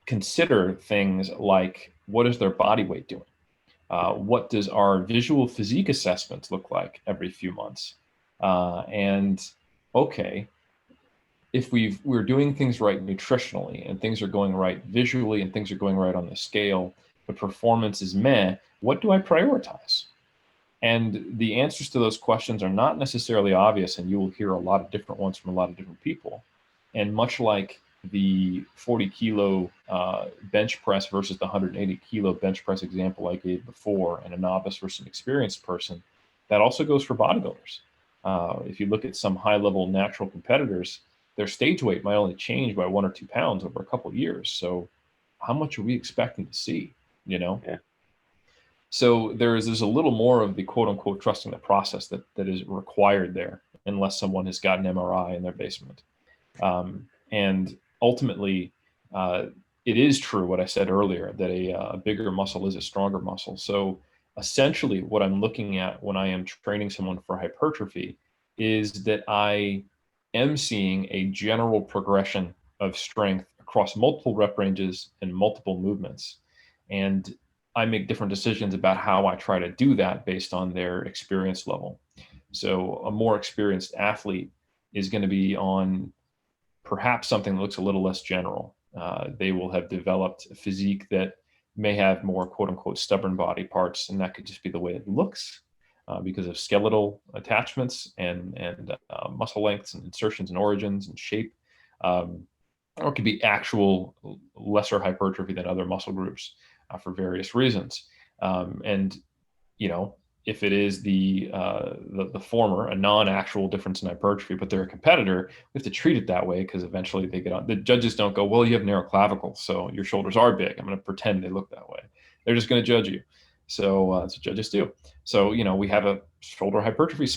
consider things like what is their body weight doing? What does our visual physique assessments look like every few months? And okay, if we're doing things right nutritionally and things are going right visually and things are going right on the scale, but performance is meh, what do I prioritize? And the answers to those questions are not necessarily obvious, and you will hear a lot of different ones from a lot of different people. And much like the 40 kilo bench press versus the 180 kilo bench press example I gave before, and a novice versus an experienced person, that also goes for bodybuilders. If you look at some high level natural competitors, their stage weight might only change by 1 or 2 pounds over a couple of years. So how much are we expecting to see, you know? Yeah. So there's a little more of the quote unquote trusting the process that is required there, unless someone has got an MRI in their basement. And ultimately, it is true what I said earlier, that a bigger muscle is a stronger muscle. So essentially what I'm looking at when I am training someone for hypertrophy is that I am seeing a general progression of strength across multiple rep ranges and multiple movements. And I make different decisions about how I try to do that based on their experience level. So a more experienced athlete is going to be on perhaps something that looks a little less general. They will have developed a physique that may have more quote unquote stubborn body parts, and that could just be the way it looks because of skeletal attachments and muscle lengths and insertions and origins and shape. Or it could be actual lesser hypertrophy than other muscle groups for various reasons. And you know, if it is the former, a non-actual difference in hypertrophy, but they're a competitor, we have to treat it that way because eventually they get on. The judges don't go, well, you have narrow clavicles, so your shoulders are big. I'm going to pretend they look that way. They're just going to judge you. So that's what judges do. So we have a shoulder hypertrophy,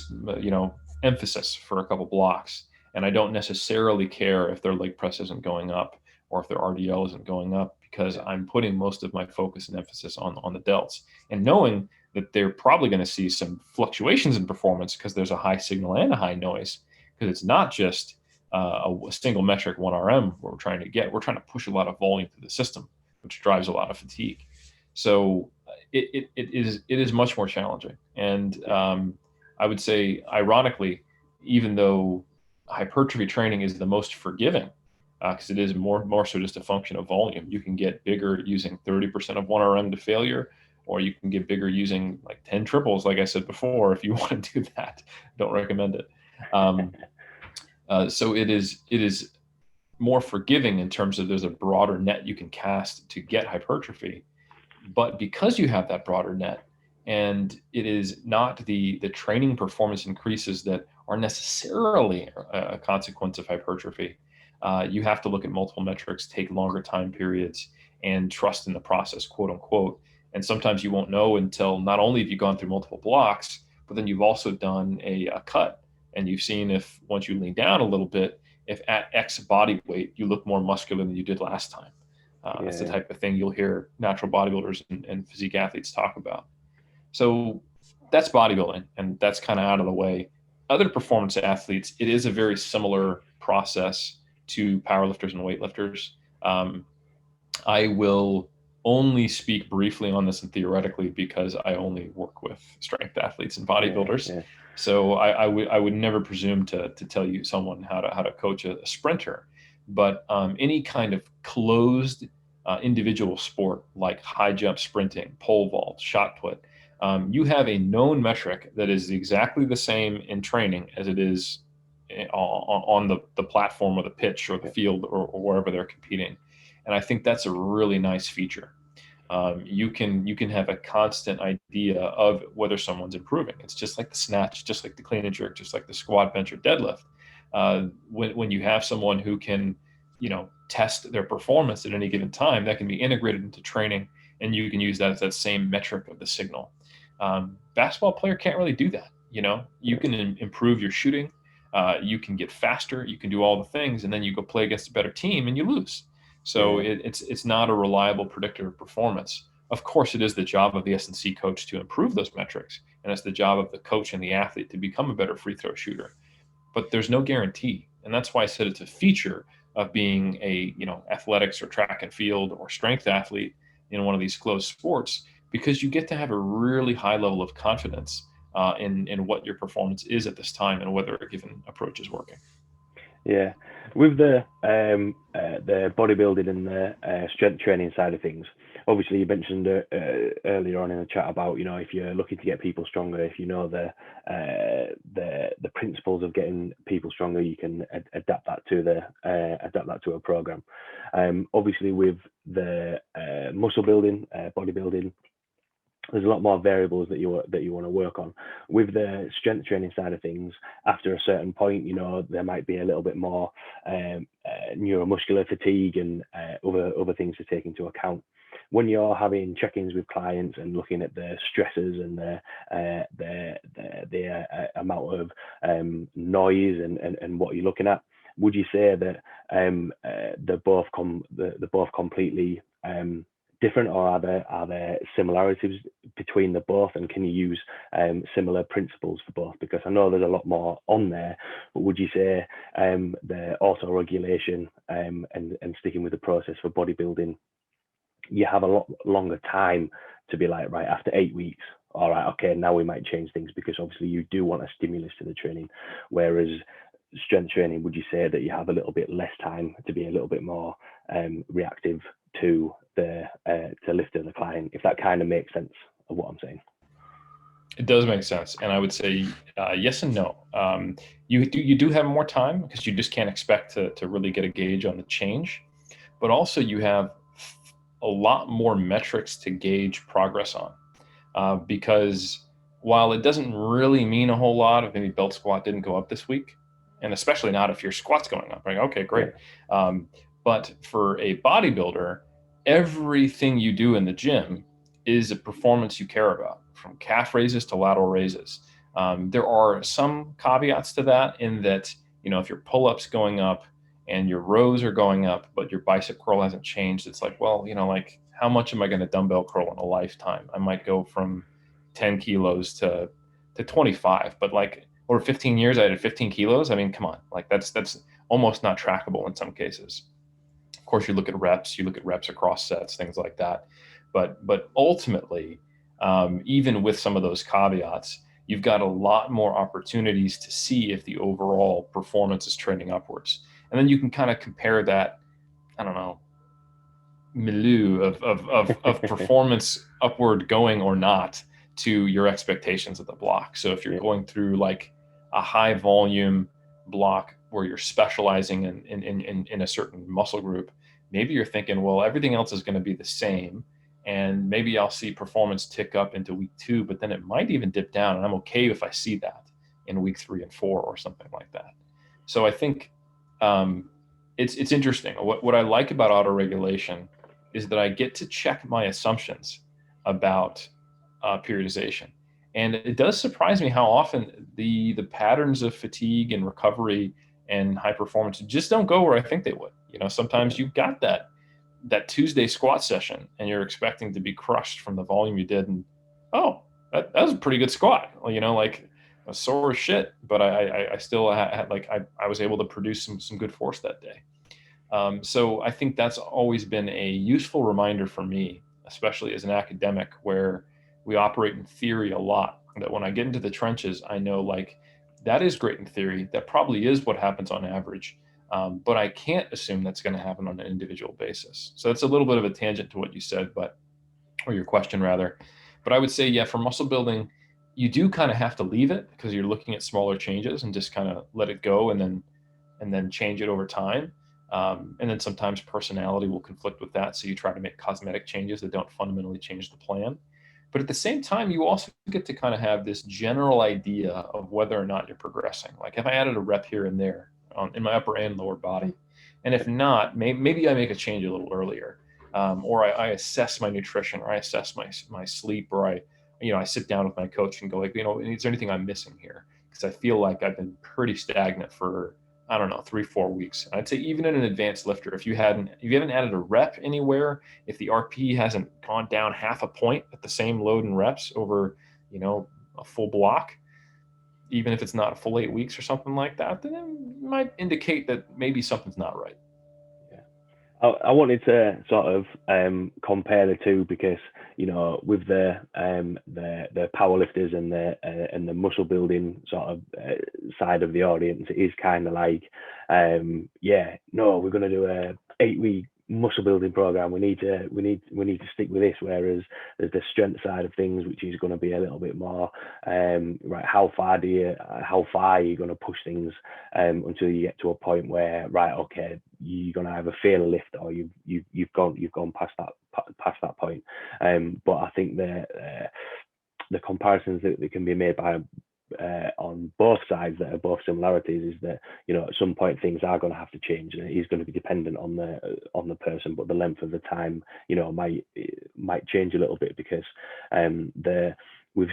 emphasis for a couple blocks, and I don't necessarily care if their leg press isn't going up or if their RDL isn't going up because I'm putting most of my focus and emphasis on the delts, and knowing that they're probably going to see some fluctuations in performance because there's a high signal and a high noise, because it's not just a single metric 1 RM we're trying to get. We're trying to push a lot of volume through the system, which drives a lot of fatigue. So it is much more challenging. And I would say, ironically, even though hypertrophy training is the most forgiving because it is more so just a function of volume. You can get bigger using 30% of 1 RM to failure, or you can get bigger using like 10 triples, like I said before. If you want to do that, don't recommend it. So it is more forgiving in terms of there's a broader net you can cast to get hypertrophy. But because you have that broader net, and it is not the training performance increases that are necessarily a consequence of hypertrophy, you have to look at multiple metrics, take longer time periods, and trust in the process, quote unquote. And sometimes you won't know until not only have you gone through multiple blocks, but then you've also done a cut, and you've seen if once you lean down a little bit, if at X body weight you look more muscular than you did last time. It's the type of thing you'll hear natural bodybuilders and physique athletes talk about. So that's bodybuilding, and that's kind of out of the way. Other performance athletes, it is a very similar process to powerlifters and weightlifters. I will only speak briefly on this and theoretically because I only work with strength athletes and bodybuilders. Yeah. So I would never presume to tell you someone how to coach a sprinter. But any kind of closed individual sport like high jump sprinting, pole vault, shot put, you have a known metric that is exactly the same in training as it is on the platform or the pitch or the field or wherever they're competing. And I think that's a really nice feature. You can have a constant idea of whether someone's improving. It's just like the snatch, just like the clean and jerk, just like the squat, bench, or deadlift. When you have someone who can, test their performance at any given time, that can be integrated into training, and you can use that as that same metric of the signal. Basketball player can't really do that. You can improve your shooting, you can get faster, you can do all the things, and then you go play against a better team and you lose. So it's not a reliable predictor of performance. Of course, it is the job of the S&C coach to improve those metrics, and it's the job of the coach and the athlete to become a better free throw shooter. But there's no guarantee, and that's why I said it's a feature of being a athletics or track and field or strength athlete in one of these closed sports, because you get to have a really high level of confidence in what your performance is at this time and whether a given approach is working. Yeah, with the bodybuilding and the strength training side of things, obviously you mentioned earlier on in the chat about if you're looking to get people stronger, if you know the principles of getting people stronger, you can adapt that to a program. Obviously with the muscle building, bodybuilding, there's a lot more variables that you want to work on. With the strength training side of things, after a certain point, there might be a little bit more neuromuscular fatigue and other things to take into account. When you're having check-ins with clients and looking at the stresses and the amount of noise and what you're looking at, would you say that they're both completely different, or are there similarities between the both, and can you use similar principles for both? Because I know there's a lot more on there, but would you say the auto-regulation and sticking with the process for bodybuilding, you have a lot longer time to be like, right, after 8 weeks, all right, okay, now we might change things, because obviously you do want a stimulus to the training, whereas strength training, would you say that you have a little bit less time to be a little bit more reactive to lifting the client, if that kind of makes sense of what I'm saying? It does make sense, and I would say yes and no. You do have more time because you just can't expect to really get a gauge on the change, but also you have a lot more metrics to gauge progress on, because while it doesn't really mean a whole lot if maybe belt squat didn't go up this week, and especially not if your squat's going up, right? Okay, great. But for a bodybuilder, everything you do in the gym is a performance you care about, from calf raises to lateral raises. There are some caveats to that, in that, if your pull-ups going up and your rows are going up, but your bicep curl hasn't changed, it's like, well, like, how much am I going to dumbbell curl in a lifetime? I might go from 10 kilos to 25, but like over 15 years, I did 15 kilos. I mean, come on, like that's almost not trackable in some cases. Of course, you look at reps across sets, things like that. But ultimately, even with some of those caveats, you've got a lot more opportunities to see if the overall performance is trending upwards. And then you can kind of compare that, I don't know, milieu of performance upward going or not to your expectations of the block. So if you're Yeah. going through like a high volume block where you're specializing in a certain muscle group, maybe you're thinking, well, everything else is going to be the same. And maybe I'll see performance tick up into week 2, but then it might even dip down. And I'm okay if I see that in week 3 and 4 or something like that. So I think it's interesting. What I like about autoregulation is that I get to check my assumptions about periodization. And it does surprise me how often the patterns of fatigue and recovery and high performance just don't go where I think they would. Sometimes you've got that Tuesday squat session and you're expecting to be crushed from the volume you did, and that was a pretty good squat. Like I was sore as shit, but I still had like I was able to produce some good force that day. So I think that's always been a useful reminder for me, especially as an academic, where we operate in theory a lot, that when I get into the trenches, I know like that is great in theory. That probably is what happens on average. But I can't assume that's going to happen on an individual basis. So that's a little bit of a tangent to what you said, or your question rather. But I would say, yeah, for muscle building, you do kind of have to leave it because you're looking at smaller changes and just kind of let it go and then change it over time. And then sometimes personality will conflict with that. So you try to make cosmetic changes that don't fundamentally change the plan. But at the same time, you also get to kind of have this general idea of whether or not you're progressing. Like if I added a rep here and there in my upper and lower body, and if not, maybe I make a change a little earlier, or I assess my nutrition, or I assess my sleep, or I sit down with my coach and go like, is there anything I'm missing here? Because I feel like I've been pretty stagnant for, I don't know, 3-4 weeks. I'd say even in an advanced lifter, if you haven't added a rep anywhere, if the RP hasn't gone down half a point at the same load and reps over, a full block, even if it's not a full 8 weeks or something like that, then it might indicate that maybe something's not right. I wanted to sort of compare the two because with the powerlifters and the muscle building sort of side of the audience, it is kind of like we're going to do a 8-week muscle building program. We need to stick with this. Whereas there's the strength side of things, which is going to be a little bit more right. How far are you going to push things until you get to a point where okay, you're going to either fail a lift or you've gone past that point. But I think the comparisons that can be made by on both sides that are both similarities is that at some point things are going to have to change, and it is going to be dependent on the person, but the length of the time might change a little bit because we've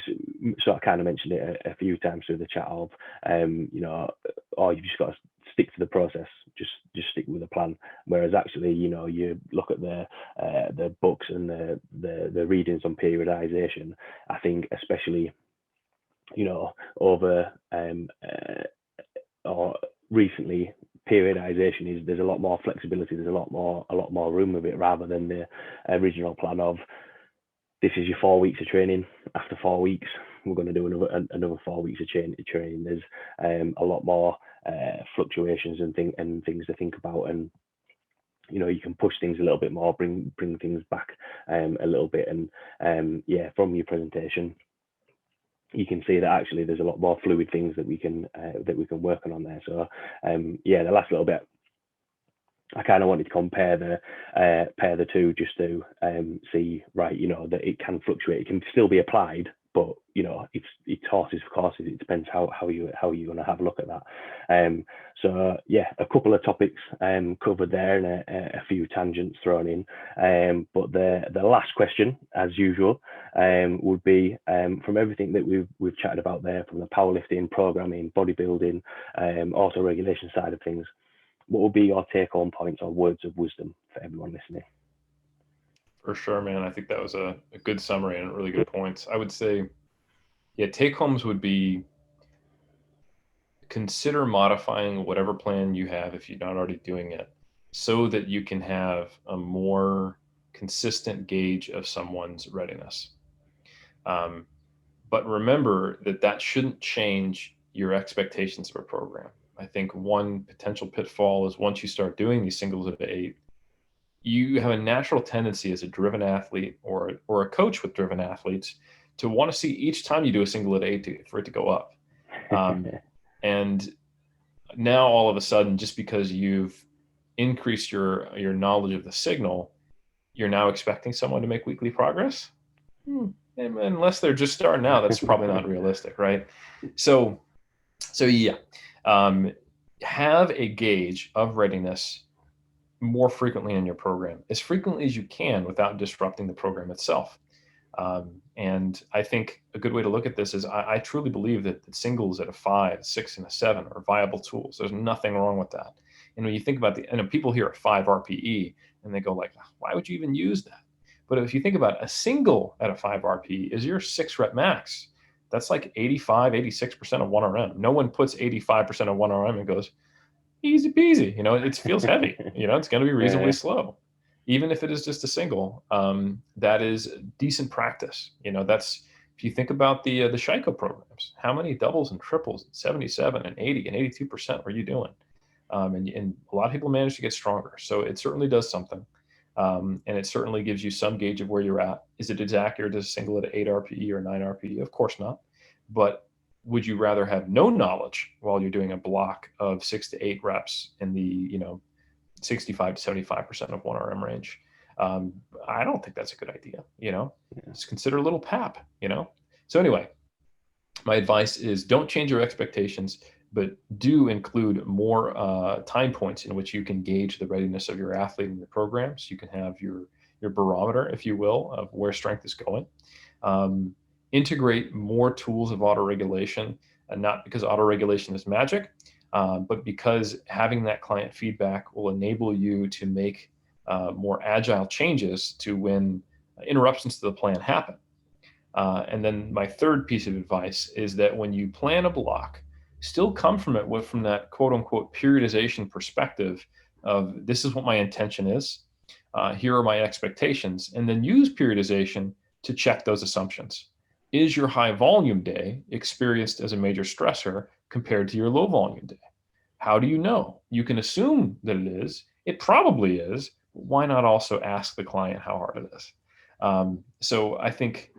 sort of kind of mentioned it a few times through the chat of you've just got to stick to the process, just stick with the plan. Whereas actually you look at the books and the readings on periodization, I think especially over or recently, periodization is there's a lot more flexibility, there's a lot more room with it, rather than the original plan of this is your 4 weeks of training. After 4 weeks, we're going to do another 4 weeks of training. There's a lot more fluctuations and things to think about, and you can push things a little bit more, bring things back a little bit, and from your presentation, you can see that actually there's a lot more fluid things that we can work on there. So the last little bit, I kind of wanted to compare the two just to see that it can fluctuate. It can still be applied, but it's horses for courses. It depends how you're going to have a look at that. A couple of topics covered there and a few tangents thrown in. But the last question, as usual, would be from everything that we've chatted about there, from the powerlifting, programming, bodybuilding, auto regulation side of things. What would be your take-home points or words of wisdom for everyone listening? For sure, man. I think that was a good summary and really good points. I would say, take-homes would be consider modifying whatever plan you have if you're not already doing it, so that you can have a more consistent gauge of someone's readiness. But remember that shouldn't change your expectations of a program. I think one potential pitfall is once you start doing these singles at 8, you have a natural tendency as a driven athlete or a coach with driven athletes to want to see each time you do a single at 8 for it to go up. And now all of a sudden, just because you've increased your knowledge of the signal, you're now expecting someone to make weekly progress. Unless they're just starting out, that's probably not realistic, right? So yeah, have a gauge of readiness more frequently in your program, as frequently as you can without disrupting the program itself. And I think a good way to look at this is I truly believe that singles at a 5, 6, and a 7 are viable tools. There's nothing wrong with that. And when you think about people hear a 5 RPE and they go like, why would you even use that? But if you think about a single at a 5 RPE is your 6 rep max. That's like 85, 86% of 1RM. No one puts 85% of 1RM and goes, easy peasy. It feels heavy. It's going to be reasonably slow. Even if it is just a single, that is decent practice. That's, if you think about the Shaiko programs, how many doubles and triples, 77 and 80 and 82% were you doing? And a lot of people manage to get stronger. So it certainly does something. And it certainly gives you some gauge of where you're at. Is it as accurate as a single at 8 RPE or 9 RPE? Of course not. But would you rather have no knowledge while you're doing a block of 6 to 8 reps in the 65 to 75% of 1RM range? I don't think that's a good idea. Just consider a little pap. So anyway, my advice is don't change your expectations, but do include more time points in which you can gauge the readiness of your athlete in your program, so you can have your barometer, if you will, of where strength is going. Integrate more tools of autoregulation, and not because autoregulation is magic, but because having that client feedback will enable you to make more agile changes to when interruptions to the plan happen. And then my third piece of advice is that when you plan a block, still come from it from that quote unquote periodization perspective of this is what my intention is, here are my expectations, and then use periodization to check those assumptions. Is your high volume day experienced as a major stressor compared to your low volume day? How do you know? You can assume that it is. It probably is. Why not also ask the client how hard it is? So I think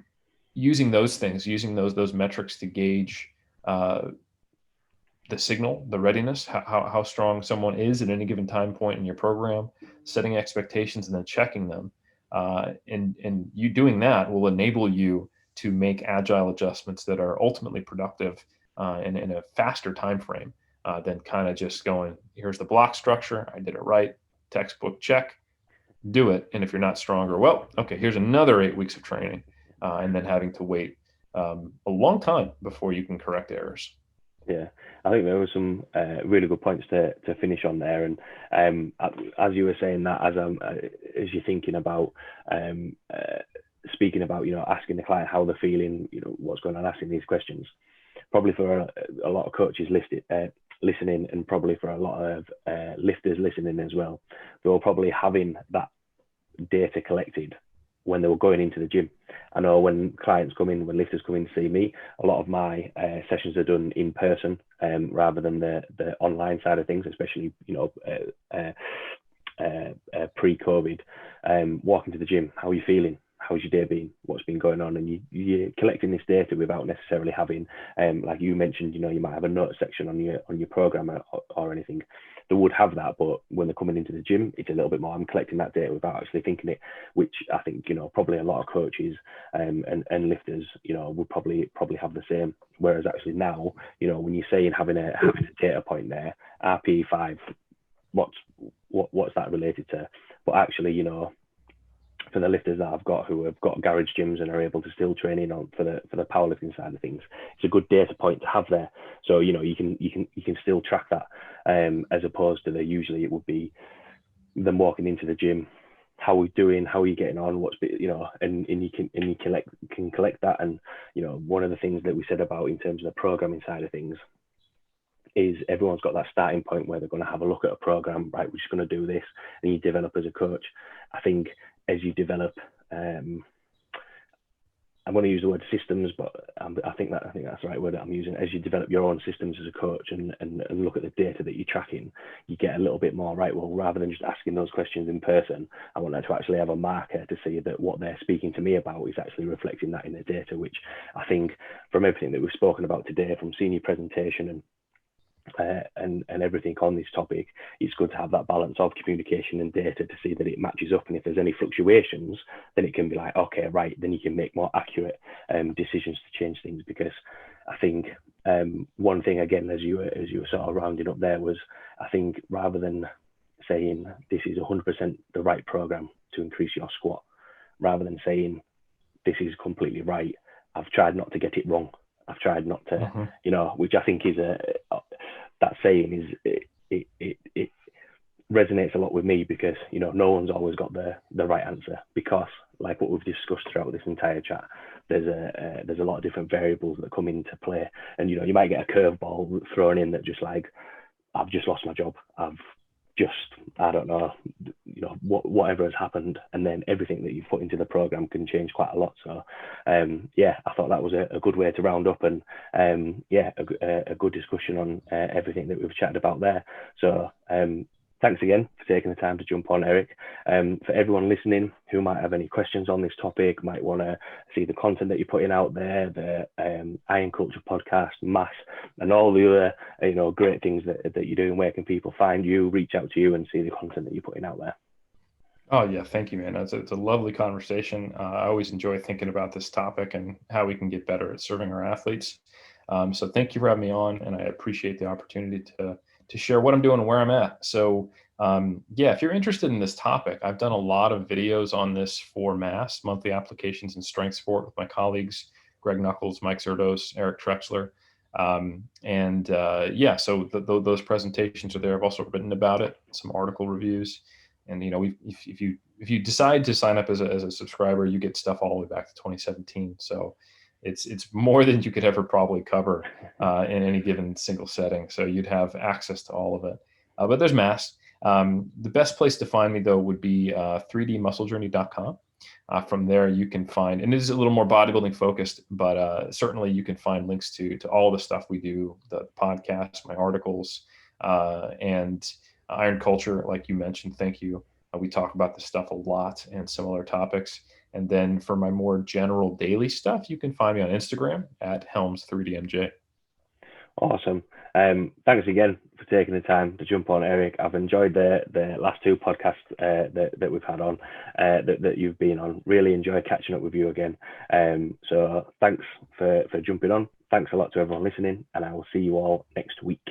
using those things, using those metrics to gauge the signal, the readiness, how strong someone is at any given time point in your program, setting expectations and then checking them, and you doing that will enable you to make agile adjustments that are ultimately productive in a faster time frame than kind of just going, here's the block structure, I did it right, textbook check, do it. And if you're not stronger, well, okay, here's another 8 weeks of training, and then having to wait a long time before you can correct errors. Yeah, I think there were some really good points to finish on there. And as you were saying that, as you're thinking about speaking about, asking the client how they're feeling, what's going on, asking these questions, probably for a lot of coaches listening, and probably for a lot of lifters listening as well, they were probably having that data collected when they were going into the gym. I know when clients come in, when lifters come in to see me, a lot of my sessions are done in person rather than the online side of things, especially pre-COVID. Walking to the gym, how are you feeling? How's your day been? What's been going on? And you're collecting this data without necessarily having, like you mentioned, you might have a note section on your program or anything. They would have that, but when they're coming into the gym, it's a little bit more, I'm collecting that data without actually thinking it, which I think, probably a lot of coaches and lifters, would probably have the same. Whereas actually now, when you're saying having a data point there, RP5, what's that related to? But actually, for the lifters that I've got who have got garage gyms and are able to still train in on for the powerlifting side of things, it's a good data point to have there. So you can still track that, as opposed to usually it would be them walking into the gym, how are we doing, how are you getting on, and you can collect that. And one of the things that we said about in terms of the programming side of things is everyone's got that starting point where they're going to have a look at a program, right? We're just going to do this, and you develop as a coach. I think as you develop, I'm going to use the word systems, but I think that's the right word that I'm using. As you develop your own systems as a coach and look at the data that you're tracking, you get a little bit more right. Well, rather than just asking those questions in person, I want to actually have a marker to see that what they're speaking to me about is actually reflecting that in the data. Which I think, from everything that we've spoken about today, from senior presentation and everything on this topic, it's good to have that balance of communication and data to see that it matches up. And if there's any fluctuations, then it can be like, okay, right, then you can make more accurate decisions to change things. Because I think one thing, again, as you were sort of rounding up there, was I think rather than saying this is 100% the right program to increase your squat, rather than saying this is completely right, I've tried not to get it wrong. I've tried not to, which I think is that saying is it resonates a lot with me, because no one's always got the right answer, because like what we've discussed throughout this entire chat, there's a lot of different variables that come into play, and you might get a curveball thrown in that just like, I've just lost my job, I don't know, whatever has happened, and then everything that you've put into the program can change quite a lot. So I thought that was a good way to round up, and a good discussion on everything that we've chatted about there. So thanks again for taking the time to jump on, Eric. For everyone listening who might have any questions on this topic, might want to see the content that you're putting out there, the Iron Culture podcast, Mass, and all the other great things that you're doing, where can people find you, reach out to you, and see the content that you're putting out there? Oh yeah, thank you, man. It's a lovely conversation. I always enjoy thinking about this topic and how we can get better at serving our athletes. So thank you for having me on, and I appreciate the opportunity to share what I'm doing and where I'm at. So if you're interested in this topic, I've done a lot of videos on this for Mass, monthly applications in strength sport, with my colleagues, Greg Knuckles, Mike Zerdos, Eric Trexler. So those presentations are there. I've also written about it, some article reviews. And if you decide to sign up as a subscriber, you get stuff all the way back to 2017. So it's more than you could ever probably cover in any given single setting. So you'd have access to all of it. But there's Mass. The best place to find me, though, would be 3dmusclejourney.com. From there, you can find, and it is a little more bodybuilding focused, but certainly you can find links to all the stuff we do, the podcast, my articles, and Iron Culture, like you mentioned. Thank you. We talk about this stuff a lot and similar topics. And then for my more general daily stuff, you can find me on Instagram at Helms3DMJ. Awesome. Thanks again for taking the time to jump on, Eric. I've enjoyed the last two podcasts that we've had on, that you've been on. Really enjoyed catching up with you again. So thanks for jumping on. Thanks a lot to everyone listening, and I will see you all next week.